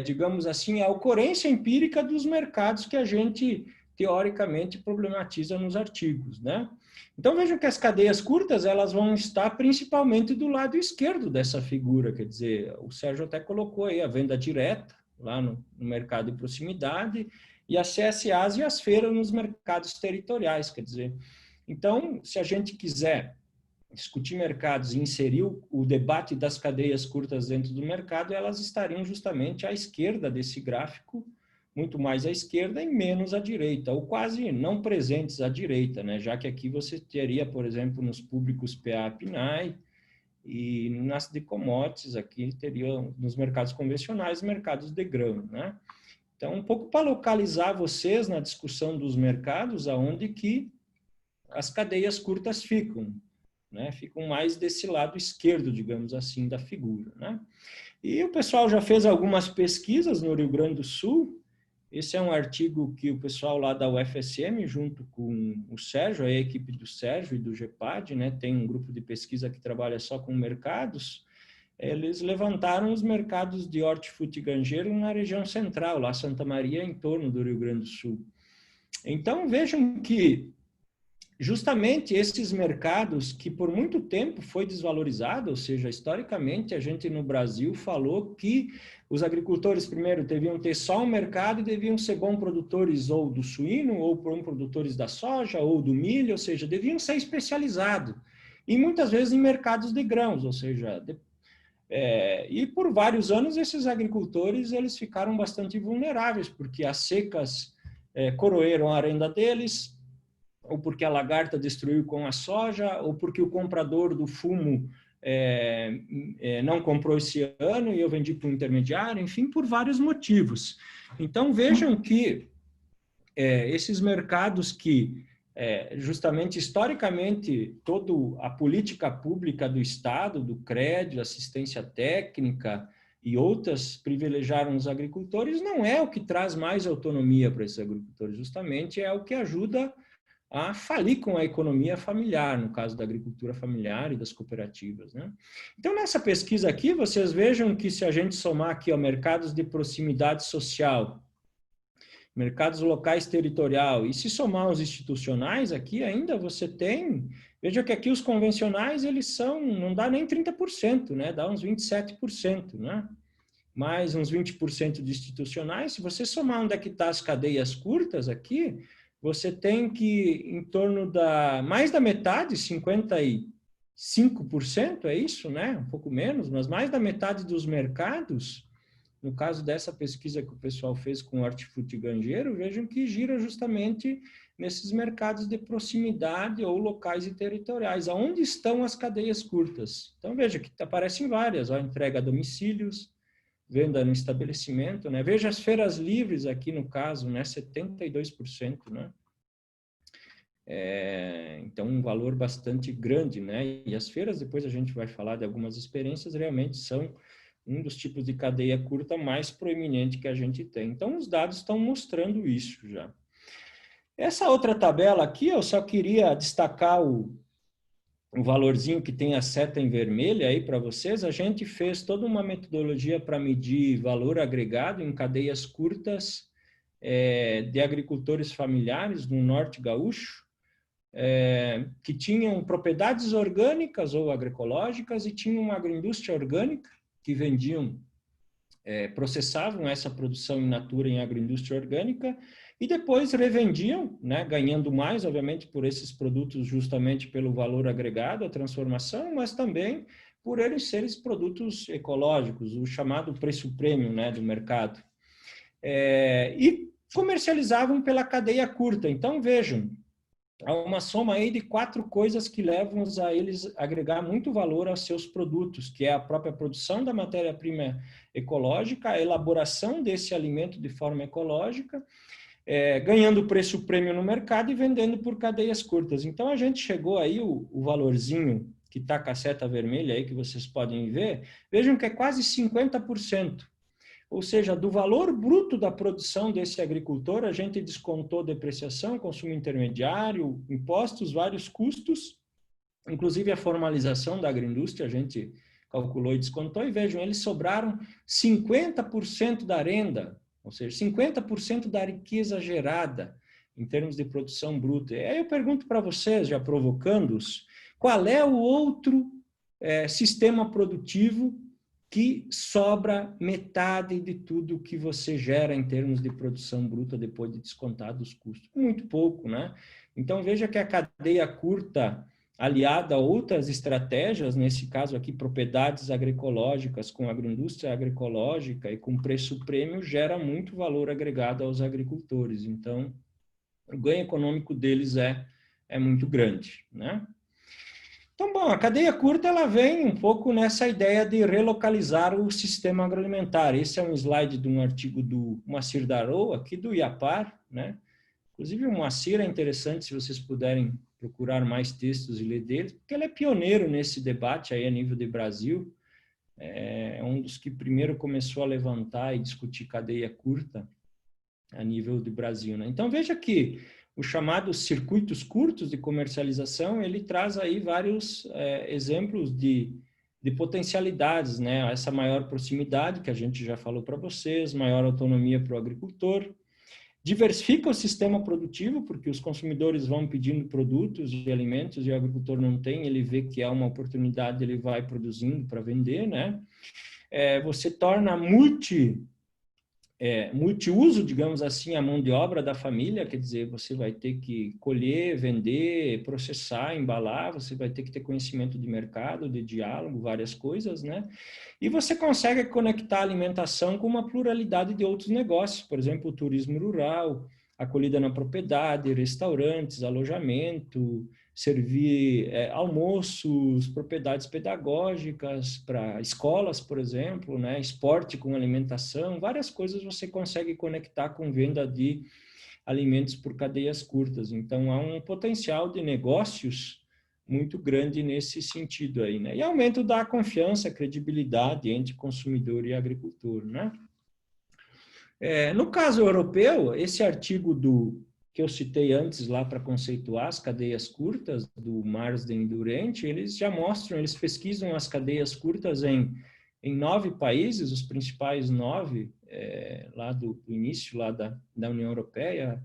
digamos assim, a ocorrência empírica dos mercados que a gente, teoricamente, problematiza nos artigos, né? Então, vejam que as cadeias curtas, elas vão estar principalmente do lado esquerdo dessa figura, quer dizer, o Sérgio até colocou aí a venda direta, lá no mercado de proximidade, e as CSAs e as feiras nos mercados territoriais, quer dizer. Então, se a gente quiser discutir mercados e inserir o debate das cadeias curtas dentro do mercado, elas estariam justamente à esquerda desse gráfico, muito mais à esquerda e menos à direita, ou quase não presentes à direita, né? Já que aqui você teria, por exemplo, nos públicos PA, PNAE, e nas de commodities, aqui teria nos mercados convencionais, mercados de grão, né? Então, um pouco para localizar vocês na discussão dos mercados, aonde que as cadeias curtas ficam, né? Ficam mais desse lado esquerdo, digamos assim, da figura, né? E o pessoal já fez algumas pesquisas no Rio Grande do Sul. Esse é um artigo que o pessoal lá da UFSM, junto com o Sérgio, a equipe do Sérgio e do GEPAD, né, tem um grupo de pesquisa que trabalha só com mercados, eles levantaram os mercados de hortifruti e granjeiro na região central, lá Santa Maria, em torno do Rio Grande do Sul. Então, vejam que justamente esses mercados que por muito tempo foi desvalorizado, ou seja, historicamente a gente no Brasil falou que os agricultores primeiro deviam ter só um mercado e deviam ser bons produtores ou do suíno, ou bons produtores da soja, ou do milho, ou seja, deviam ser especializados. E muitas vezes em mercados de grãos, ou seja, e por vários anos esses agricultores eles ficaram bastante vulneráveis, porque as secas coroeram a renda deles, ou porque a lagarta destruiu com a soja, ou porque o comprador do fumo não comprou esse ano e eu vendi para um intermediário, enfim, por vários motivos. Então, vejam que esses mercados que, justamente, historicamente, toda a política pública do Estado, do crédito, assistência técnica e outras privilegiaram os agricultores, não é o que traz mais autonomia para esses agricultores, justamente é o que ajuda a falir com a economia familiar, no caso da agricultura familiar e das cooperativas, né? Então, nessa pesquisa aqui, vocês vejam que se a gente somar aqui, ó, mercados de proximidade social, mercados locais territorial, e se somar os institucionais aqui, ainda você tem, veja que aqui os convencionais, eles são, não dá nem 30%, né? Dá uns 27%, né? Mais uns 20% de institucionais. Se você somar onde é que está as cadeias curtas aqui, você tem que em torno mais da metade, 55%, é isso, né? Um pouco menos, mas mais da metade dos mercados, no caso dessa pesquisa que o pessoal fez com o Hortifruti Grangeiro, vejam que gira justamente nesses mercados de proximidade ou locais e territoriais, aonde estão as cadeias curtas. Então, veja que aparecem várias, ó, entrega a domicílios, venda no estabelecimento, né? Veja as feiras livres aqui no caso, né? 72%, né? Então, um valor bastante grande, né? E as feiras, depois a gente vai falar de algumas experiências, realmente são um dos tipos de cadeia curta mais proeminente que a gente tem. Então, os dados estão mostrando isso já. Essa outra tabela aqui, eu só queria destacar o valorzinho que tem a seta em vermelho aí para vocês. A gente fez toda uma metodologia para medir valor agregado em cadeias curtas de agricultores familiares no Norte Gaúcho, que tinham propriedades orgânicas ou agroecológicas e tinham uma agroindústria orgânica que vendiam, processavam essa produção in natura em agroindústria orgânica e depois revendiam, né, ganhando mais, obviamente, por esses produtos justamente pelo valor agregado, a transformação, mas também por eles serem produtos ecológicos, o chamado preço premium, né, do mercado. E comercializavam pela cadeia curta. Então, vejam, há uma soma aí de 4 coisas que levam a eles a agregar muito valor aos seus produtos, que é a própria produção da matéria-prima ecológica, a elaboração desse alimento de forma ecológica, ganhando preço prêmio no mercado e vendendo por cadeias curtas. Então, a gente chegou aí, o valorzinho que está com a seta vermelha aí, que vocês podem ver, vejam que é quase 50%. Ou seja, do valor bruto da produção desse agricultor, a gente descontou depreciação, consumo intermediário, impostos, vários custos, inclusive a formalização da agroindústria, a gente calculou e descontou, e vejam, eles sobraram 50% da renda, ou seja, 50% da riqueza gerada em termos de produção bruta. E aí eu pergunto para vocês, já provocando-os, qual é o outro sistema produtivo que sobra metade de tudo que você gera em termos de produção bruta depois de descontar dos custos? Muito pouco, né? Então, veja que a cadeia curta, aliada a outras estratégias, nesse caso aqui, propriedades agroecológicas com agroindústria agroecológica e com preço prêmio, gera muito valor agregado aos agricultores. Então, o ganho econômico deles é muito grande, né? Então, bom, a cadeia curta ela vem um pouco nessa ideia de relocalizar o sistema agroalimentar. Esse é um slide de um artigo do Moacir Darou, aqui do IAPAR, né? Inclusive, o Moacir é interessante se vocês puderem procurar mais textos e ler dele, porque ele é pioneiro nesse debate aí a nível de Brasil. É um dos que primeiro começou a levantar e discutir cadeia curta a nível de Brasil, né? Então, veja que os chamados circuitos curtos de comercialização, ele traz aí vários exemplos de potencialidades, né? Essa maior proximidade, que a gente já falou para vocês, maior autonomia para o agricultor, diversifica o sistema produtivo, porque os consumidores vão pedindo produtos e alimentos e o agricultor não tem, ele vê que há uma oportunidade, ele vai produzindo para vender, né? Você torna multiuso, digamos assim, a mão de obra da família, quer dizer, você vai ter que colher, vender, processar, embalar, você vai ter que ter conhecimento de mercado, de diálogo, várias coisas, né? E você consegue conectar a alimentação com uma pluralidade de outros negócios, por exemplo, o turismo rural, acolhida na propriedade, restaurantes, alojamento, servir almoços, propriedades pedagógicas para escolas, por exemplo, né? Esporte com alimentação, várias coisas você consegue conectar com venda de alimentos por cadeias curtas. Então, há um potencial de negócios muito grande nesse sentido aí, né? E aumento da confiança, credibilidade entre consumidor e agricultor, né? No caso europeu, esse artigo que eu citei antes lá para conceituar as cadeias curtas, do Marsden e Durante, eles já mostram, eles pesquisam as cadeias curtas em 9 países, os principais 9, lá do início lá da União Europeia,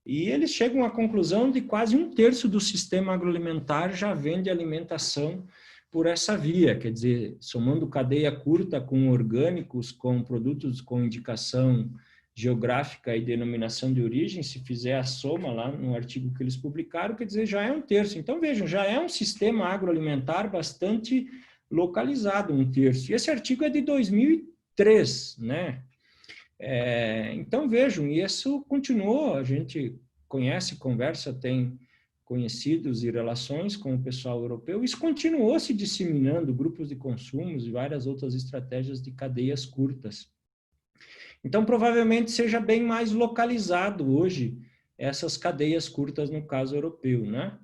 e eles chegam à conclusão de quase 1/3 do sistema agroalimentar já vende alimentação por essa via, quer dizer, somando cadeia curta com orgânicos, com produtos com indicação geográfica e denominação de origem, se fizer a soma lá no artigo que eles publicaram, quer dizer, já é 1/3. Então, vejam, já é um sistema agroalimentar bastante localizado, 1/3. E esse artigo é de 2003, né? Então, vejam, isso continuou, a gente conhece, conversa, tem conhecidos e relações com o pessoal europeu, isso continuou se disseminando, grupos de consumos e várias outras estratégias de cadeias curtas. Então, provavelmente seja bem mais localizado hoje essas cadeias curtas no caso europeu, né?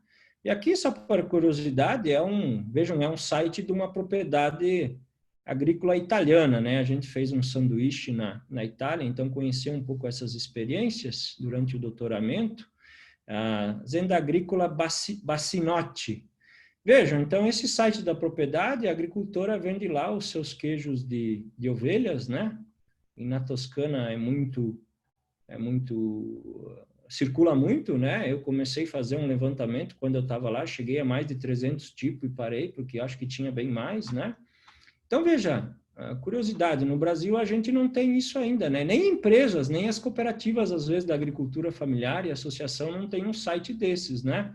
E aqui, só por curiosidade, vejam, é um site de uma propriedade agrícola italiana, né? A gente fez um sanduíche na Itália, então conheci um pouco essas experiências durante o doutoramento. A Zenda Agrícola Bacinotti. Vejam, então, esse site da propriedade, a agricultora vende lá os seus queijos de ovelhas, né? E na Toscana circula muito, né? Eu comecei a fazer um levantamento quando eu estava lá, cheguei a mais de 300 tipos e parei, porque acho que tinha bem mais, né? Então, veja, curiosidade, no Brasil a gente não tem isso ainda, né? Nem empresas, nem as cooperativas, às vezes, da agricultura familiar e associação não tem um site desses, né?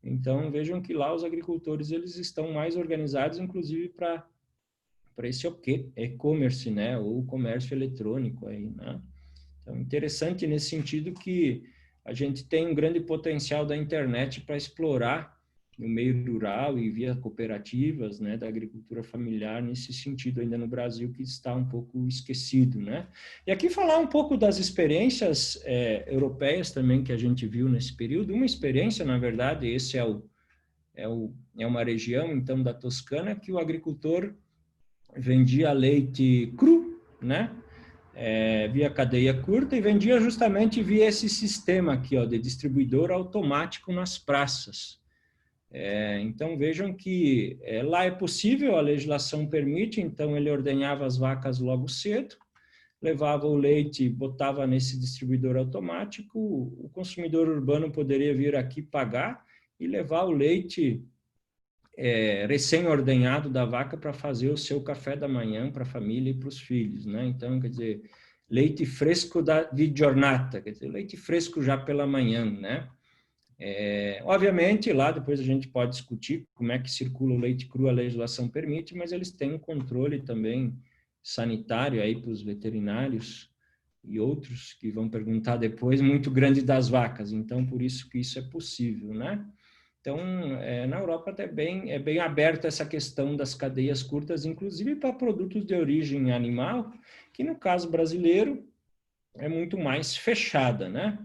Então, vejam que lá os agricultores, eles estão mais organizados, inclusive para esse e-commerce, né? Ou comércio eletrônico aí, né? Então, interessante nesse sentido que a gente tem um grande potencial da internet para explorar no meio rural e via cooperativas, né, da agricultura familiar, nesse sentido ainda no Brasil, que está um pouco esquecido, né? E aqui falar um pouco das experiências europeias também que a gente viu nesse período. Uma experiência, na verdade, esse é uma região, então, da Toscana, que o agricultor vendia leite cru, né? Via cadeia curta e vendia justamente via esse sistema aqui, ó, de distribuidor automático nas praças. Então, vejam que lá é possível, a legislação permite, então ele ordenhava as vacas logo cedo, levava o leite, botava nesse distribuidor automático, o consumidor urbano poderia vir aqui pagar e levar o leite recém-ordenhado da vaca para fazer o seu café da manhã para a família e para os filhos, né? Então, quer dizer, leite fresco de giornata, quer dizer, leite fresco já pela manhã, né? Obviamente, lá depois a gente pode discutir como é que circula o leite cru, a legislação permite, mas eles têm um controle também sanitário aí para os veterinários e outros que vão perguntar depois, muito grande das vacas. Então, por isso que isso é possível, né? Então, na Europa até é bem aberta essa questão das cadeias curtas, inclusive para produtos de origem animal, que no caso brasileiro é muito mais fechada, né?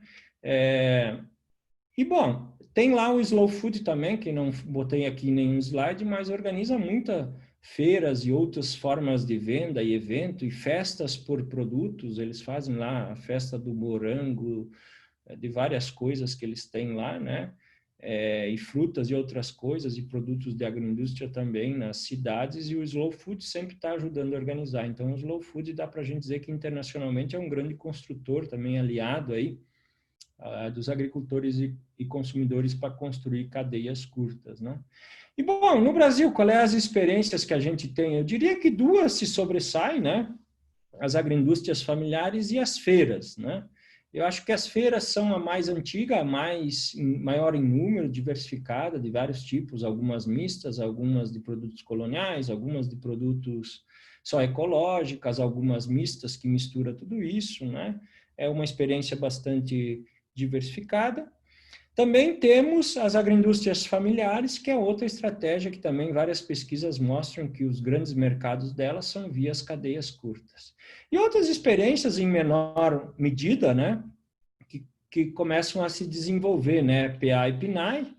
E, bom, tem lá o Slow Food também, que não botei aqui em nenhum slide, mas organiza muitas feiras e outras formas de venda e evento e festas por produtos. Eles fazem lá a festa do morango, de várias coisas que eles têm lá, né? E frutas e outras coisas, e produtos de agroindústria também nas cidades, e o Slow Food sempre está ajudando a organizar. Então, o Slow Food dá para a gente dizer que internacionalmente é um grande construtor também aliado aí, dos agricultores e consumidores para construir cadeias curtas, né? E, bom, no Brasil, qual é as experiências que a gente tem? Eu diria que duas se sobressaem, né? As agroindústrias familiares e as feiras, né? Eu acho que as feiras são a mais antiga, maior em número, diversificada, de vários tipos, algumas mistas, algumas de produtos coloniais, algumas de produtos só ecológicas, algumas mistas que mistura tudo isso, né? É uma experiência bastante diversificada. Também temos as agroindústrias familiares, que é outra estratégia que também várias pesquisas mostram que os grandes mercados delas são via as cadeias curtas. E outras experiências em menor medida, né, que começam a se desenvolver, né, PA e PNAE,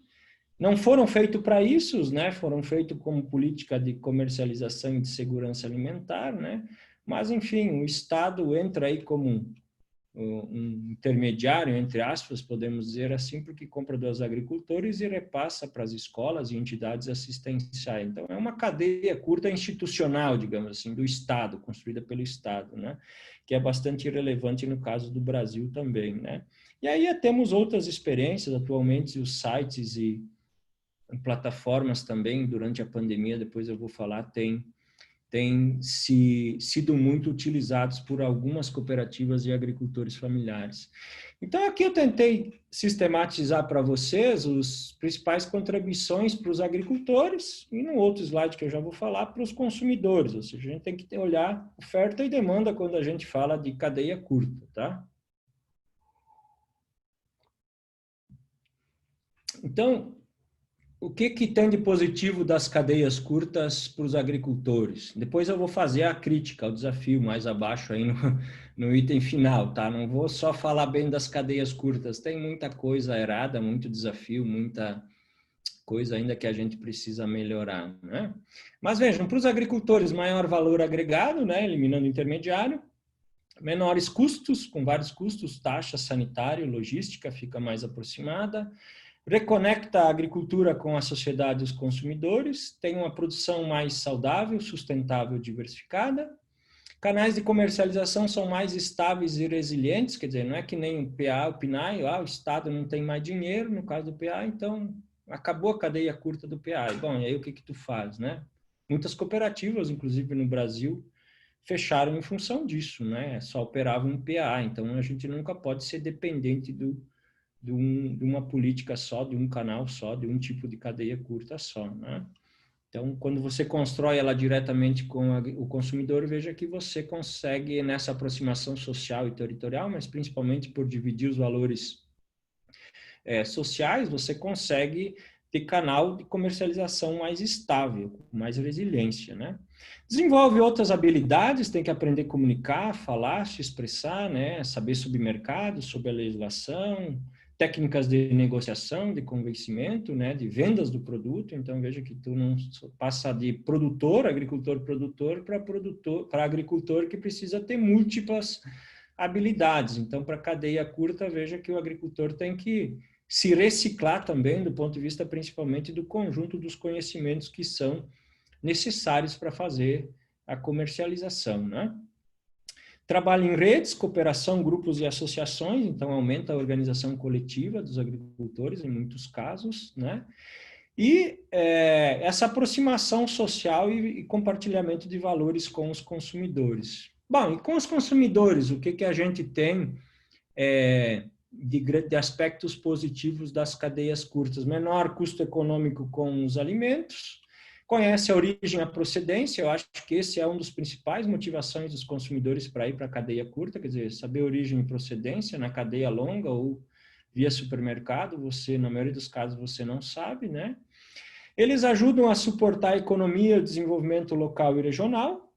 não foram feitos para isso, né, foram feitos como política de comercialização e de segurança alimentar, né, mas, enfim, o Estado entra aí como um intermediário, entre aspas, podemos dizer assim, porque compra dos agricultores e repassa para as escolas e entidades assistenciais. Então, é uma cadeia curta institucional, digamos assim, do Estado, construída pelo Estado, né? Que é bastante relevante no caso do Brasil também, né? E aí temos outras experiências, atualmente os sites e plataformas também, durante a pandemia, depois eu vou falar, têm sido muito utilizados por algumas cooperativas e agricultores familiares. Então, aqui eu tentei sistematizar para vocês as principais contribuições para os agricultores e no outro slide que eu já vou falar, para os consumidores, ou seja, a gente tem que olhar oferta e demanda quando a gente fala de cadeia curta, tá? Então, o que tem de positivo das cadeias curtas para os agricultores? Depois eu vou fazer a crítica, o desafio mais abaixo aí no item final, tá? Não vou só falar bem das cadeias curtas, tem muita coisa errada, muito desafio, muita coisa ainda que a gente precisa melhorar, né? Mas vejam, para os agricultores, maior valor agregado, né? Eliminando o intermediário, menores custos, com vários custos, taxa sanitária, logística fica mais aproximada, reconecta a agricultura com a sociedade e os consumidores, tem uma produção mais saudável, sustentável, diversificada, canais de comercialização são mais estáveis e resilientes, quer dizer, não é que nem o PA, o PNAE, o Estado não tem mais dinheiro, no caso do PA, então acabou a cadeia curta do PA. Bom, e aí o que tu faz, né? Muitas cooperativas, inclusive no Brasil, fecharam em função disso, né? Só operavam um PA, então a gente nunca pode ser dependente de uma política só, de um canal só, de um tipo de cadeia curta só, né? Então, quando você constrói ela diretamente com o consumidor, veja que você consegue, nessa aproximação social e territorial, mas principalmente por dividir os valores sociais, você consegue ter canal de comercialização mais estável, com mais resiliência, né? Desenvolve outras habilidades, tem que aprender a comunicar, falar, se expressar, né? Saber sobre mercado, sobre a legislação, técnicas de negociação, de convencimento, né? De vendas do produto. Então, veja que tu não passa de produtor, agricultor-produtor, para agricultor que precisa ter múltiplas habilidades. Então, para cadeia curta, veja que o agricultor tem que se reciclar também do ponto de vista principalmente do conjunto dos conhecimentos que são necessários para fazer a comercialização, né? Trabalho em redes, cooperação, grupos e associações, então aumenta a organização coletiva dos agricultores em muitos casos, né? E essa aproximação social e compartilhamento de valores com os consumidores. Bom, e com os consumidores, o que a gente tem de aspectos positivos das cadeias curtas? Menor custo econômico com os alimentos, conhece a origem e a procedência, eu acho que esse é um dos principais motivações dos consumidores para ir para a cadeia curta, quer dizer, saber origem e procedência na cadeia longa ou via supermercado, você, na maioria dos casos, você não sabe, né? Eles ajudam a suportar a economia e o desenvolvimento local e regional,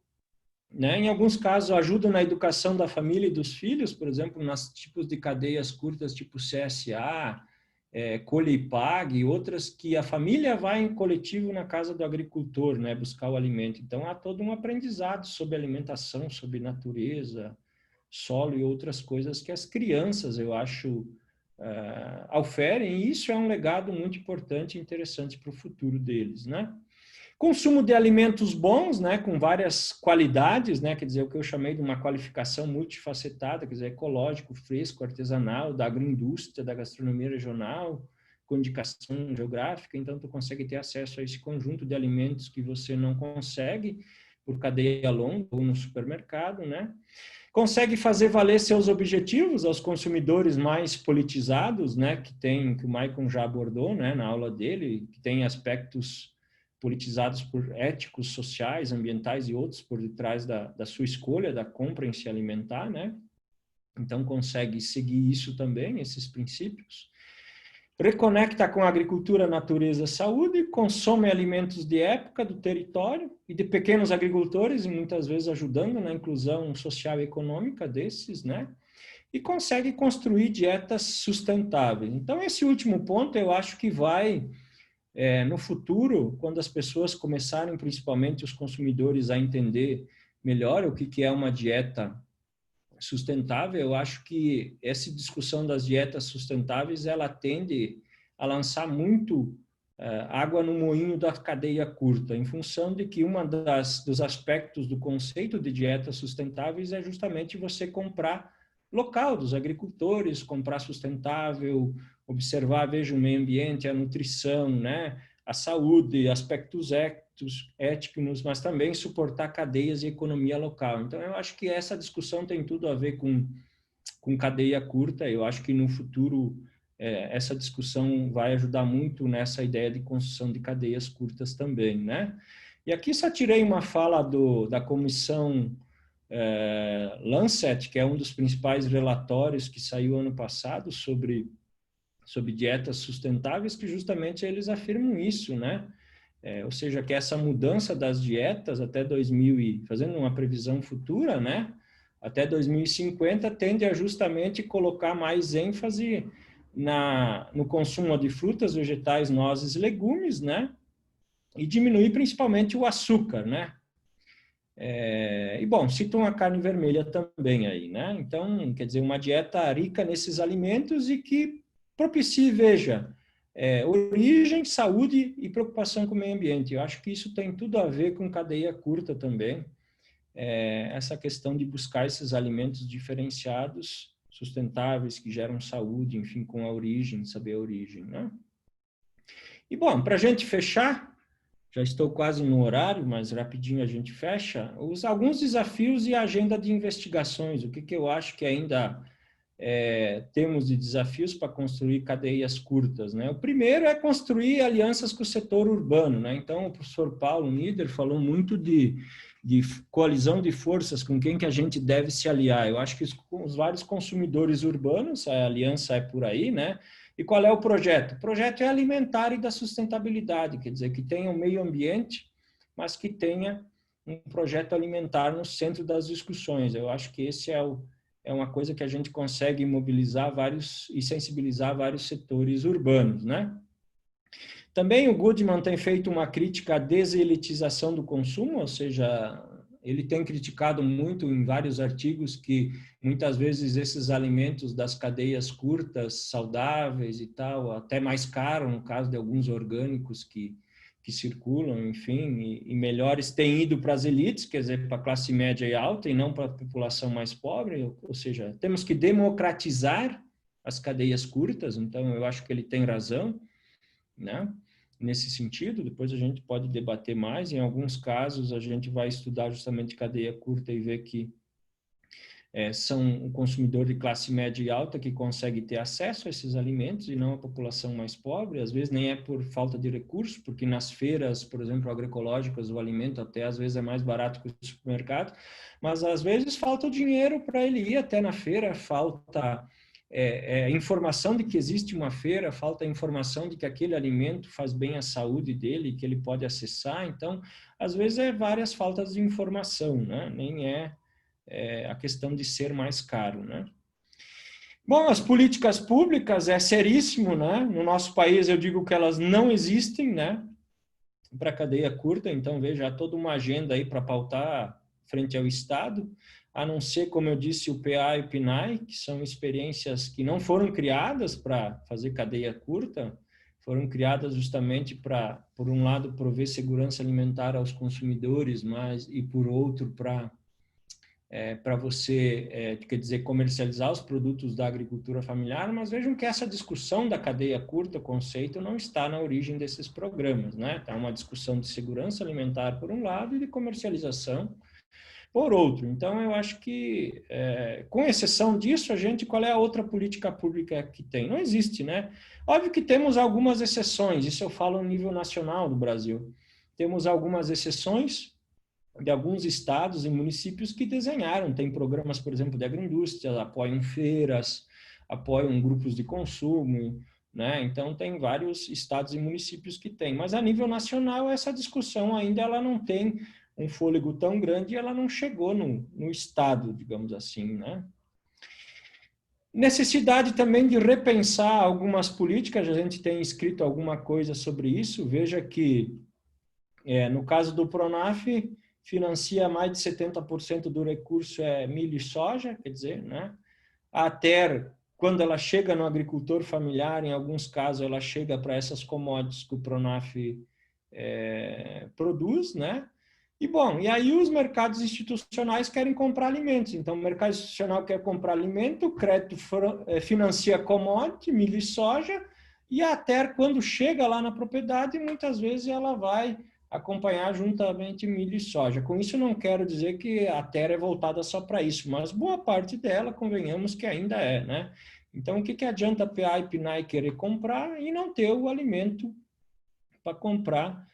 né? Em alguns casos, ajudam na educação da família e dos filhos, por exemplo, nas tipos de cadeias curtas, tipo CSA, Colhe e Pague, e outras que a família vai em coletivo na casa do agricultor, né? Buscar o alimento. Então, há todo um aprendizado sobre alimentação, sobre natureza, solo e outras coisas que as crianças, eu acho, oferem, e isso é um legado muito importante e interessante para o futuro deles, né? Consumo de alimentos bons, né, com várias qualidades, né, quer dizer, o que eu chamei de uma qualificação multifacetada, quer dizer, ecológico, fresco, artesanal, da agroindústria, da gastronomia regional, com indicação geográfica, então tu consegue ter acesso a esse conjunto de alimentos que você não consegue por cadeia longa ou no supermercado, né? Consegue fazer valer seus objetivos aos consumidores mais politizados, né, que o Maicon já abordou, né, na aula dele, que tem aspectos politizados por éticos, sociais, ambientais e outros por detrás da sua escolha, da compra em se alimentar, né? então consegue seguir isso também, esses princípios. Reconecta com a agricultura, natureza, saúde, consome alimentos de época do território e de pequenos agricultores, e muitas vezes ajudando na inclusão social e econômica desses, né? E consegue construir dietas sustentáveis. Então, esse último ponto eu acho que vai, no futuro, quando as pessoas começarem, principalmente os consumidores, a entender melhor o que é uma dieta sustentável, eu acho que essa discussão das dietas sustentáveis, ela tende a lançar muito água no moinho da cadeia curta, em função de que dos aspectos do conceito de dietas sustentáveis é justamente você comprar local dos agricultores, comprar sustentável, observar, veja, o meio ambiente, a nutrição, né? A saúde, aspectos éticos, mas também suportar cadeias e economia local. Então, eu acho que essa discussão tem tudo a ver com cadeia curta. Eu acho que no futuro essa discussão vai ajudar muito nessa ideia de construção de cadeias curtas também, né? E aqui só tirei uma fala da comissão Lancet, que é um dos principais relatórios que saiu ano passado sobre dietas sustentáveis, que justamente eles afirmam isso, né? Ou seja, que essa mudança das dietas até fazendo uma previsão futura, né? Até 2050 tende a justamente colocar mais ênfase no consumo de frutas, vegetais, nozes, legumes, né? E diminuir principalmente o açúcar, né? E, bom, citam a carne vermelha também aí, né? Então, quer dizer, uma dieta rica nesses alimentos e que propicie, veja, origem, saúde e preocupação com o meio ambiente. Eu acho que isso tem tudo a ver com cadeia curta também, essa questão de buscar esses alimentos diferenciados, sustentáveis, que geram saúde, enfim, com a origem, saber a origem, né? E, bom, para a gente fechar, já estou quase no horário, mas rapidinho a gente fecha, alguns desafios e a agenda de investigações, o que eu acho que ainda temos de desafios para construir cadeias curtas, né? O primeiro é construir alianças com o setor urbano, né? Então, o professor Paulo Nieder falou muito de coalizão de forças, com quem que a gente deve se aliar. Eu acho que os vários consumidores urbanos, a aliança é por aí, né? E qual é o projeto? O projeto é alimentar e da sustentabilidade, quer dizer, que tenha o meio ambiente, mas que tenha um projeto alimentar no centro das discussões. Eu acho que esse é uma coisa que a gente consegue mobilizar e sensibilizar vários setores urbanos, né? Também o Goodman tem feito uma crítica à deselitização do consumo, ou seja, ele tem criticado muito em vários artigos que muitas vezes esses alimentos das cadeias curtas, saudáveis e tal, até mais caro no caso de alguns orgânicos que circulam, enfim, e melhores têm ido para as elites, quer dizer, para a classe média e alta, e não para a população mais pobre, ou seja, temos que democratizar as cadeias curtas, então eu acho que ele tem razão, né? Nesse sentido, depois a gente pode debater mais, em alguns casos a gente vai estudar justamente cadeia curta e ver que são um consumidor de classe média e alta que consegue ter acesso a esses alimentos e não a população mais pobre, às vezes nem é por falta de recursos, porque nas feiras, por exemplo, agroecológicas, o alimento até às vezes é mais barato que o supermercado, mas às vezes falta o dinheiro para ele ir até na feira, falta informação de que existe uma feira, falta informação de que aquele alimento faz bem à saúde dele, que ele pode acessar, então, às vezes várias faltas de informação, né? Nem a questão de ser mais caro, né? Bom, as políticas públicas é seríssimo, né? No nosso país eu digo que elas não existem, né? Para cadeia curta, então veja, há toda uma agenda aí para pautar frente ao Estado, a não ser, como eu disse, o PA e o PNAE, que são experiências que não foram criadas para fazer cadeia curta, foram criadas justamente para, por um lado, prover segurança alimentar aos consumidores, mas e por outro, para você, quer dizer, comercializar os produtos da agricultura familiar, mas vejam que essa discussão da cadeia curta, o conceito, não está na origem desses programas, né? Está uma discussão de segurança alimentar por um lado e de comercialização por outro. Então, eu acho que, com exceção disso, qual é a outra política pública que tem? Não existe, né? Óbvio que temos algumas exceções, isso eu falo no nível nacional do Brasil. Temos algumas exceções, de alguns estados e municípios que desenharam. Tem programas, por exemplo, de agroindústria, apoiam feiras, apoiam grupos de consumo, né? Então, tem vários estados e municípios que têm. Mas, a nível nacional, essa discussão ainda ela não tem um fôlego tão grande e ela não chegou no estado, digamos assim, né? Necessidade também de repensar algumas políticas, a gente tem escrito alguma coisa sobre isso. Veja que, no caso do Pronaf, financia mais de 70% do recurso milho e soja, quer dizer, né? A TER, quando ela chega no agricultor familiar, em alguns casos, ela chega para essas commodities que o Pronaf produz, né? E aí os mercados institucionais querem comprar alimentos. Então, o mercado institucional quer comprar alimento, o crédito financia commodity, milho e soja, e a TER, quando chega lá na propriedade, muitas vezes ela vai acompanhar juntamente milho e soja. Com isso, não quero dizer que a TER é voltada só para isso, mas boa parte dela, convenhamos que ainda é, né? Então, o que adianta a PA e PNAE querer comprar e não ter o alimento para comprar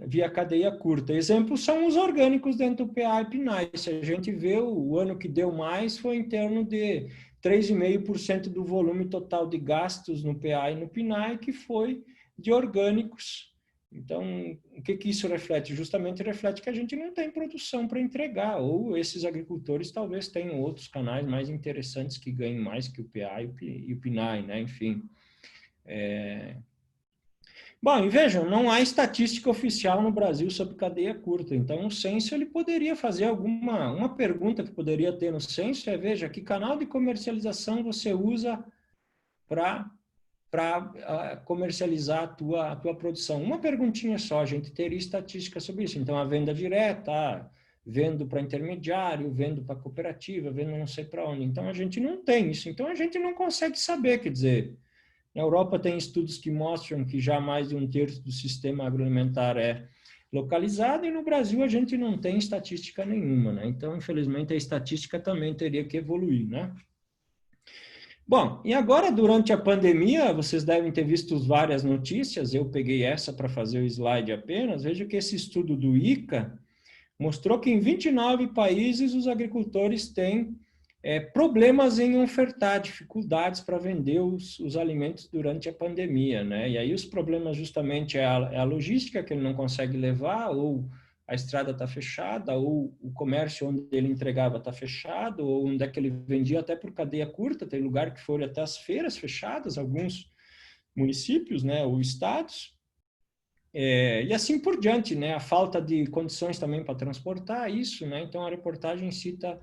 via cadeia curta? Exemplos são os orgânicos dentro do PA e PNAE. Se a gente vê, o ano que deu mais foi em torno de 3,5% do volume total de gastos no PA e no PNAE, que foi de orgânicos. Então, o que isso reflete? Justamente reflete que a gente não tem produção para entregar, ou esses agricultores talvez tenham outros canais mais interessantes que ganhem mais que o PA e o PNAE, né? Enfim. Bom, e vejam, não há estatística oficial no Brasil sobre cadeia curta, então o censo ele poderia fazer uma pergunta que poderia ter no censo veja, que canal de comercialização você usa para comercializar a tua produção? Uma perguntinha só, a gente teria estatística sobre isso. Então, a venda direta, vendo para intermediário, vendo para cooperativa, vendo não sei para onde. Então, a gente não tem isso. Então, a gente não consegue saber, quer dizer, na Europa tem estudos que mostram que já mais de 1/3 do sistema agroalimentar é localizado, e no Brasil a gente não tem estatística nenhuma, né? Então, infelizmente, a estatística também teria que evoluir, né? Bom, e agora, durante a pandemia, vocês devem ter visto várias notícias, eu peguei essa para fazer o slide apenas. Veja que esse estudo do ICA mostrou que em 29 países os agricultores têm problemas em ofertar, dificuldades para vender os alimentos durante a pandemia, né? E aí os problemas justamente é a logística, que ele não consegue levar, ou a estrada está fechada, ou o comércio onde ele entregava está fechado, ou onde é que ele vendia até por cadeia curta, tem lugar que foram até as feiras fechadas, alguns municípios, né, ou estados, e assim por diante, né, a falta de condições também para transportar isso, né, então a reportagem cita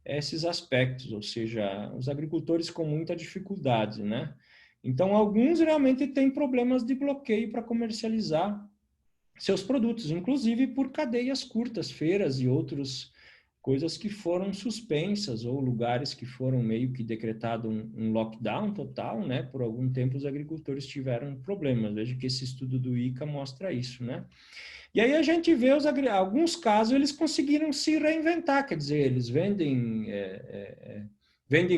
esses aspectos, ou seja, os agricultores com muita dificuldade, né. Então, alguns realmente têm problemas de bloqueio para comercializar seus produtos, inclusive por cadeias curtas, feiras e outras coisas que foram suspensas, ou lugares que foram meio que decretado um lockdown total, né? Por algum tempo os agricultores tiveram problemas. Veja que esse estudo do ICA mostra isso, né? E aí a gente vê alguns casos eles conseguiram se reinventar, quer dizer, eles vendem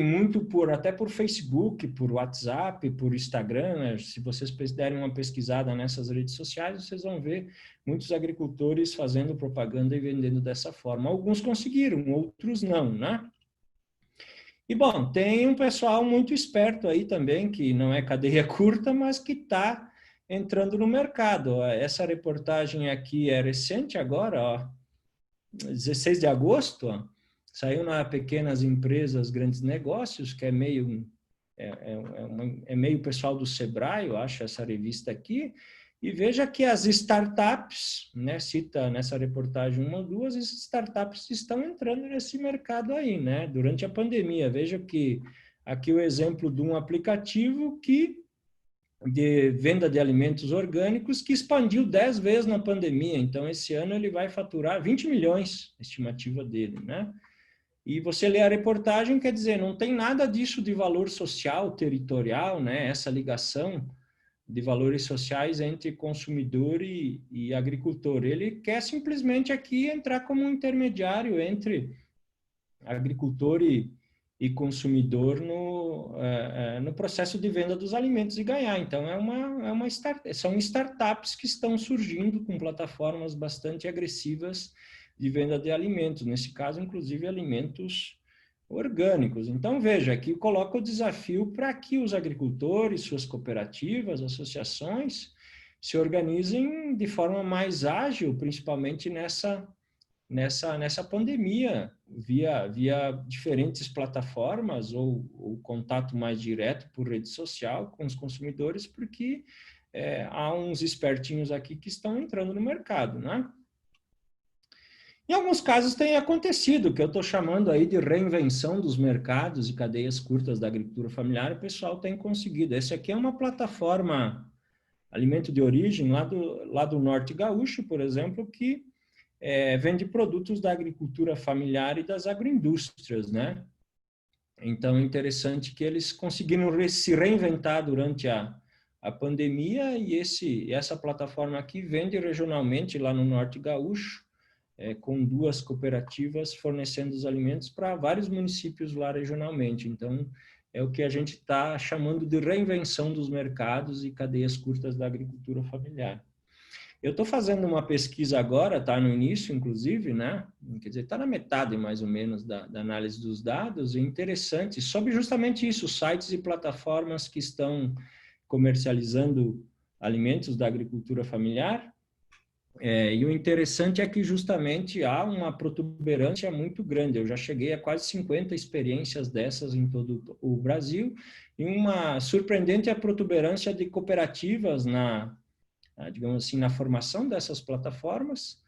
muito até por Facebook, por WhatsApp, por Instagram, né? Se vocês derem uma pesquisada nessas redes sociais, vocês vão ver muitos agricultores fazendo propaganda e vendendo dessa forma. Alguns conseguiram, outros não, né? E, bom, tem um pessoal muito esperto aí também, que não é cadeia curta, mas que está entrando no mercado. Essa reportagem aqui é recente agora, ó, 16 de agosto, ó, saiu na Pequenas Empresas, Grandes Negócios, que é meio meio pessoal do Sebrae, eu acho, essa revista aqui, e veja que as startups, né, cita nessa reportagem uma ou duas, as startups estão entrando nesse mercado aí, né, durante a pandemia. Veja que aqui o exemplo de um aplicativo de venda de alimentos orgânicos que expandiu 10 vezes na pandemia. Então, esse ano ele vai faturar 20 milhões, a estimativa dele, né? E você lê a reportagem, quer dizer, não tem nada disso de valor social, territorial, né? Essa ligação de valores sociais entre consumidor e agricultor. Ele quer simplesmente aqui entrar como um intermediário entre agricultor e consumidor no processo de venda dos alimentos e ganhar. Então, são startups que estão surgindo com plataformas bastante agressivas de venda de alimentos, nesse caso, inclusive, alimentos orgânicos. Então, veja, aqui coloca o desafio para que os agricultores, suas cooperativas, associações, se organizem de forma mais ágil, principalmente nessa pandemia, via diferentes plataformas ou contato mais direto por rede social com os consumidores, porque há uns espertinhos aqui que estão entrando no mercado, né? Em alguns casos tem acontecido, que eu estou chamando aí de reinvenção dos mercados e cadeias curtas da agricultura familiar, o pessoal tem conseguido. Esse aqui é uma plataforma Alimento de Origem, lá do Norte Gaúcho, por exemplo, que vende produtos da agricultura familiar e das agroindústrias, né? Então, é interessante que eles conseguiram se reinventar durante a pandemia e essa plataforma aqui vende regionalmente lá no Norte Gaúcho, com 2 cooperativas fornecendo os alimentos para vários municípios lá regionalmente. Então, é o que a gente está chamando de reinvenção dos mercados e cadeias curtas da agricultura familiar. Eu estou fazendo uma pesquisa agora, está no início, inclusive, né? Quer dizer, está na metade, mais ou menos, da análise dos dados, e interessante, sobre justamente isso, sites e plataformas que estão comercializando alimentos da agricultura familiar. E o interessante é que justamente há uma protuberância muito grande. Eu já cheguei a quase 50 experiências dessas em todo o Brasil, e uma surpreendente protuberância de cooperativas digamos assim, na formação dessas plataformas,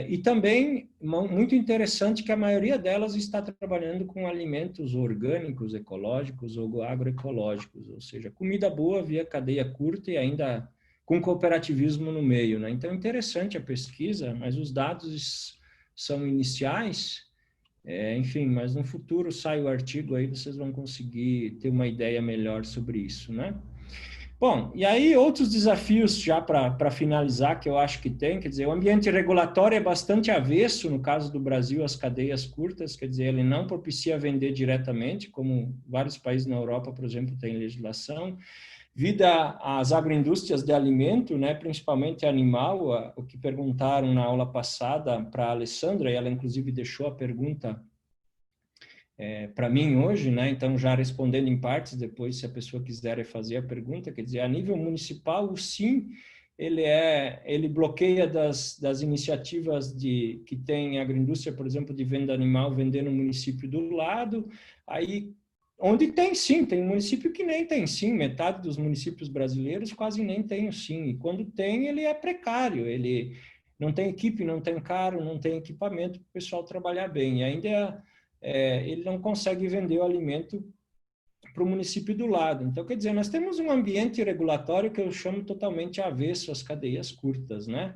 e também muito interessante que a maioria delas está trabalhando com alimentos orgânicos, ecológicos ou agroecológicos, ou seja, comida boa via cadeia curta e ainda com cooperativismo no meio, né? Então, é interessante a pesquisa, mas os dados são iniciais, enfim, mas no futuro sai o artigo aí, vocês vão conseguir ter uma ideia melhor sobre isso, né? Bom, e aí outros desafios já para finalizar que eu acho que tem, quer dizer, o ambiente regulatório é bastante avesso, no caso do Brasil, às cadeias curtas, quer dizer, ele não propicia vender diretamente, como vários países na Europa, por exemplo, têm legislação. Vida às agroindústrias de alimento, né, principalmente animal, o que perguntaram na aula passada para a Alessandra, e ela inclusive deixou a pergunta para mim hoje, né? Então, já respondendo em partes, depois, se a pessoa quiser fazer a pergunta, quer dizer, a nível municipal, o sim, ele bloqueia das iniciativas que tem agroindústria, por exemplo, de venda animal, vender no município do lado, aí, onde tem sim, tem município que nem tem sim, metade dos municípios brasileiros quase nem tem o sim, e quando tem, ele é precário, ele não tem equipe, não tem carro, não tem equipamento para o pessoal trabalhar bem, e ainda ele não consegue vender o alimento para o município do lado. Então, quer dizer, nós temos um ambiente regulatório que eu chamo totalmente avesso às cadeias curtas, né?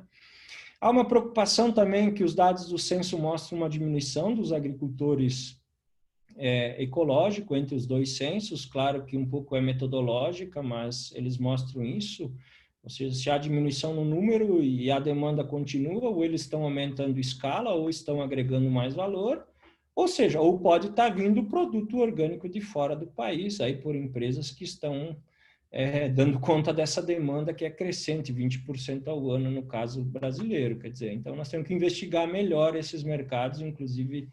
Há uma preocupação também que os dados do censo mostram uma diminuição dos agricultores ecológico entre os dois censos, claro que um pouco é metodológica, mas eles mostram isso, ou seja, se há diminuição no número e a demanda continua, ou eles estão aumentando escala, ou estão agregando mais valor, ou seja, ou pode estar vindo produto orgânico de fora do país, aí por empresas que estão dando conta dessa demanda que é crescente, 20% ao ano no caso brasileiro, quer dizer, então nós temos que investigar melhor esses mercados, inclusive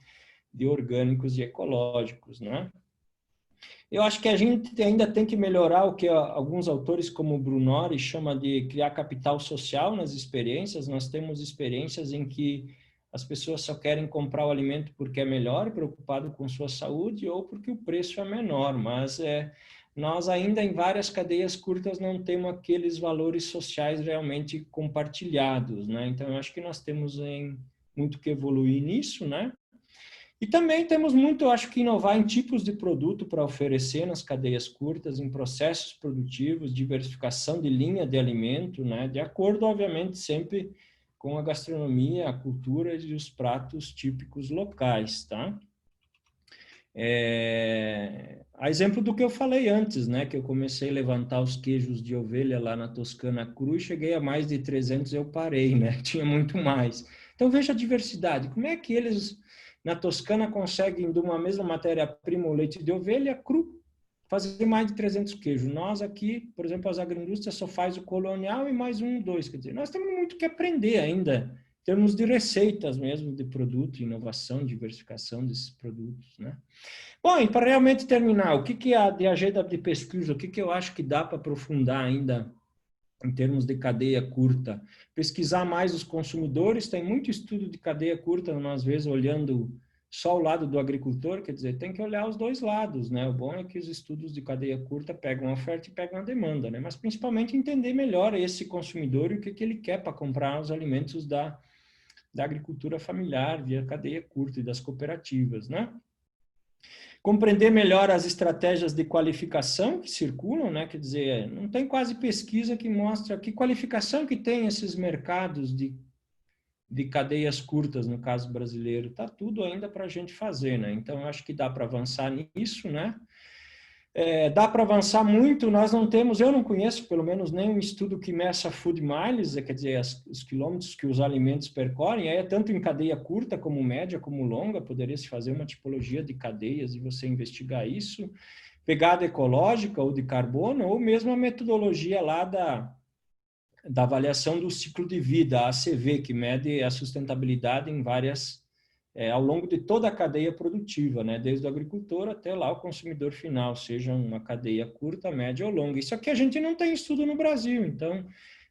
de orgânicos e ecológicos, né? Eu acho que a gente ainda tem que melhorar o que alguns autores como o Brunori chama de criar capital social nas experiências. Nós temos experiências em que as pessoas só querem comprar o alimento porque é melhor, preocupado com sua saúde, ou porque o preço é menor, mas nós ainda em várias cadeias curtas não temos aqueles valores sociais realmente compartilhados, né? Então, eu acho que nós temos muito que evoluir nisso, né? E também temos muito, eu acho que inovar em tipos de produto para oferecer nas cadeias curtas, em processos produtivos, diversificação de linha de alimento, né? De acordo, obviamente, sempre com a gastronomia, a cultura e os pratos típicos locais, tá? A exemplo do que eu falei antes, né? Que eu comecei a levantar os queijos de ovelha lá na Toscana Cru, cheguei a mais de 300, eu parei, né? Tinha muito mais. Então, veja a diversidade. Como é que eles, na Toscana, conseguem, de uma mesma matéria-prima, o leite de ovelha cru, fazer mais de 300 queijos? Nós aqui, por exemplo, as agroindústrias só faz o colonial e mais um, dois. Quer dizer, nós temos muito que aprender ainda termos de receitas mesmo, de produto, inovação, diversificação desses produtos, né? Bom, e para realmente terminar, o que é de agenda de pesquisa, o que eu acho que dá para aprofundar ainda em termos de cadeia curta? Pesquisar mais os consumidores, tem muito estudo de cadeia curta, às vezes olhando só o lado do agricultor, quer dizer, tem que olhar os dois lados, né? O bom é que os estudos de cadeia curta pegam a oferta e pegam a demanda, né? Mas principalmente entender melhor esse consumidor e o que ele quer para comprar os alimentos da agricultura familiar via cadeia curta e das cooperativas, né? Compreender melhor as estratégias de qualificação que circulam, né? Quer dizer, não tem quase pesquisa que mostra que qualificação que tem esses mercados de cadeias curtas, no caso brasileiro. Está tudo ainda para a gente fazer, né? Então, eu acho que dá para avançar nisso, né? Dá para avançar muito, nós não temos, eu não conheço pelo menos nenhum estudo que meça food miles, quer dizer, os quilômetros que os alimentos percorrem, tanto em cadeia curta como média, como longa, poderia se fazer uma tipologia de cadeias e você investigar isso, pegada ecológica ou de carbono, ou mesmo a metodologia lá da avaliação do ciclo de vida, a ACV, que mede a sustentabilidade em várias ao longo de toda a cadeia produtiva, né? Desde o agricultor até lá o consumidor final, seja uma cadeia curta, média ou longa. Isso aqui a gente não tem estudo no Brasil, então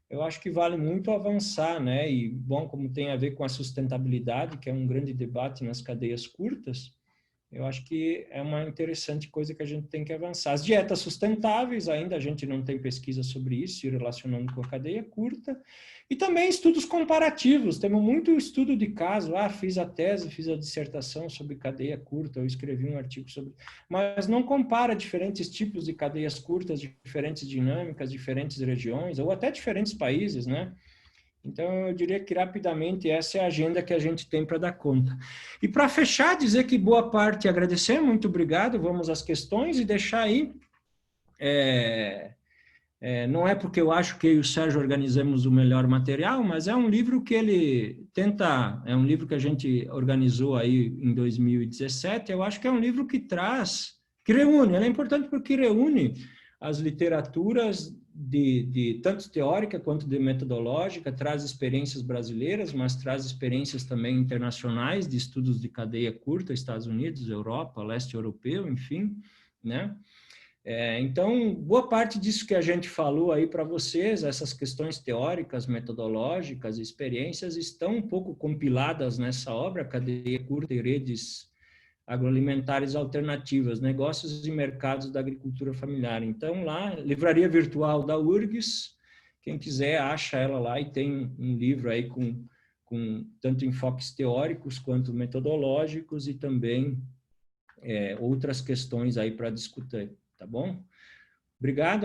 eu acho que vale muito avançar, né? E, bom, como tem a ver com a sustentabilidade, que é um grande debate nas cadeias curtas, eu acho que é uma interessante coisa que a gente tem que avançar. As dietas sustentáveis, ainda a gente não tem pesquisa sobre isso, se relacionando com a cadeia curta. E também estudos comparativos. Temos muito estudo de caso. Fiz a tese, fiz a dissertação sobre cadeia curta, eu escrevi um artigo sobre... Mas não compara diferentes tipos de cadeias curtas, diferentes dinâmicas, diferentes regiões, ou até diferentes países, né? Então, eu diria que rapidamente essa é a agenda que a gente tem para dar conta. E para fechar, dizer que boa parte, agradecer, muito obrigado, vamos às questões e deixar aí. Não é porque eu acho que eu e o Sérgio organizamos o melhor material, mas é um livro que ele tenta, é um livro que a gente organizou aí em 2017, eu acho que é um livro que traz, que reúne, ele é importante porque reúne as literaturas tanto teórica quanto de metodológica, traz experiências brasileiras, mas traz experiências também internacionais de estudos de cadeia curta, Estados Unidos, Europa, leste europeu, enfim, né? Então, boa parte disso que a gente falou aí para vocês, essas questões teóricas, metodológicas, experiências, estão um pouco compiladas nessa obra, Cadeia Curta e Redes Agroalimentares Alternativas, Negócios e Mercados da Agricultura Familiar. Então, lá, livraria virtual da URGS, quem quiser acha ela lá e tem um livro aí com tanto enfoques teóricos quanto metodológicos e também outras questões aí para discutir. Tá bom? Obrigado.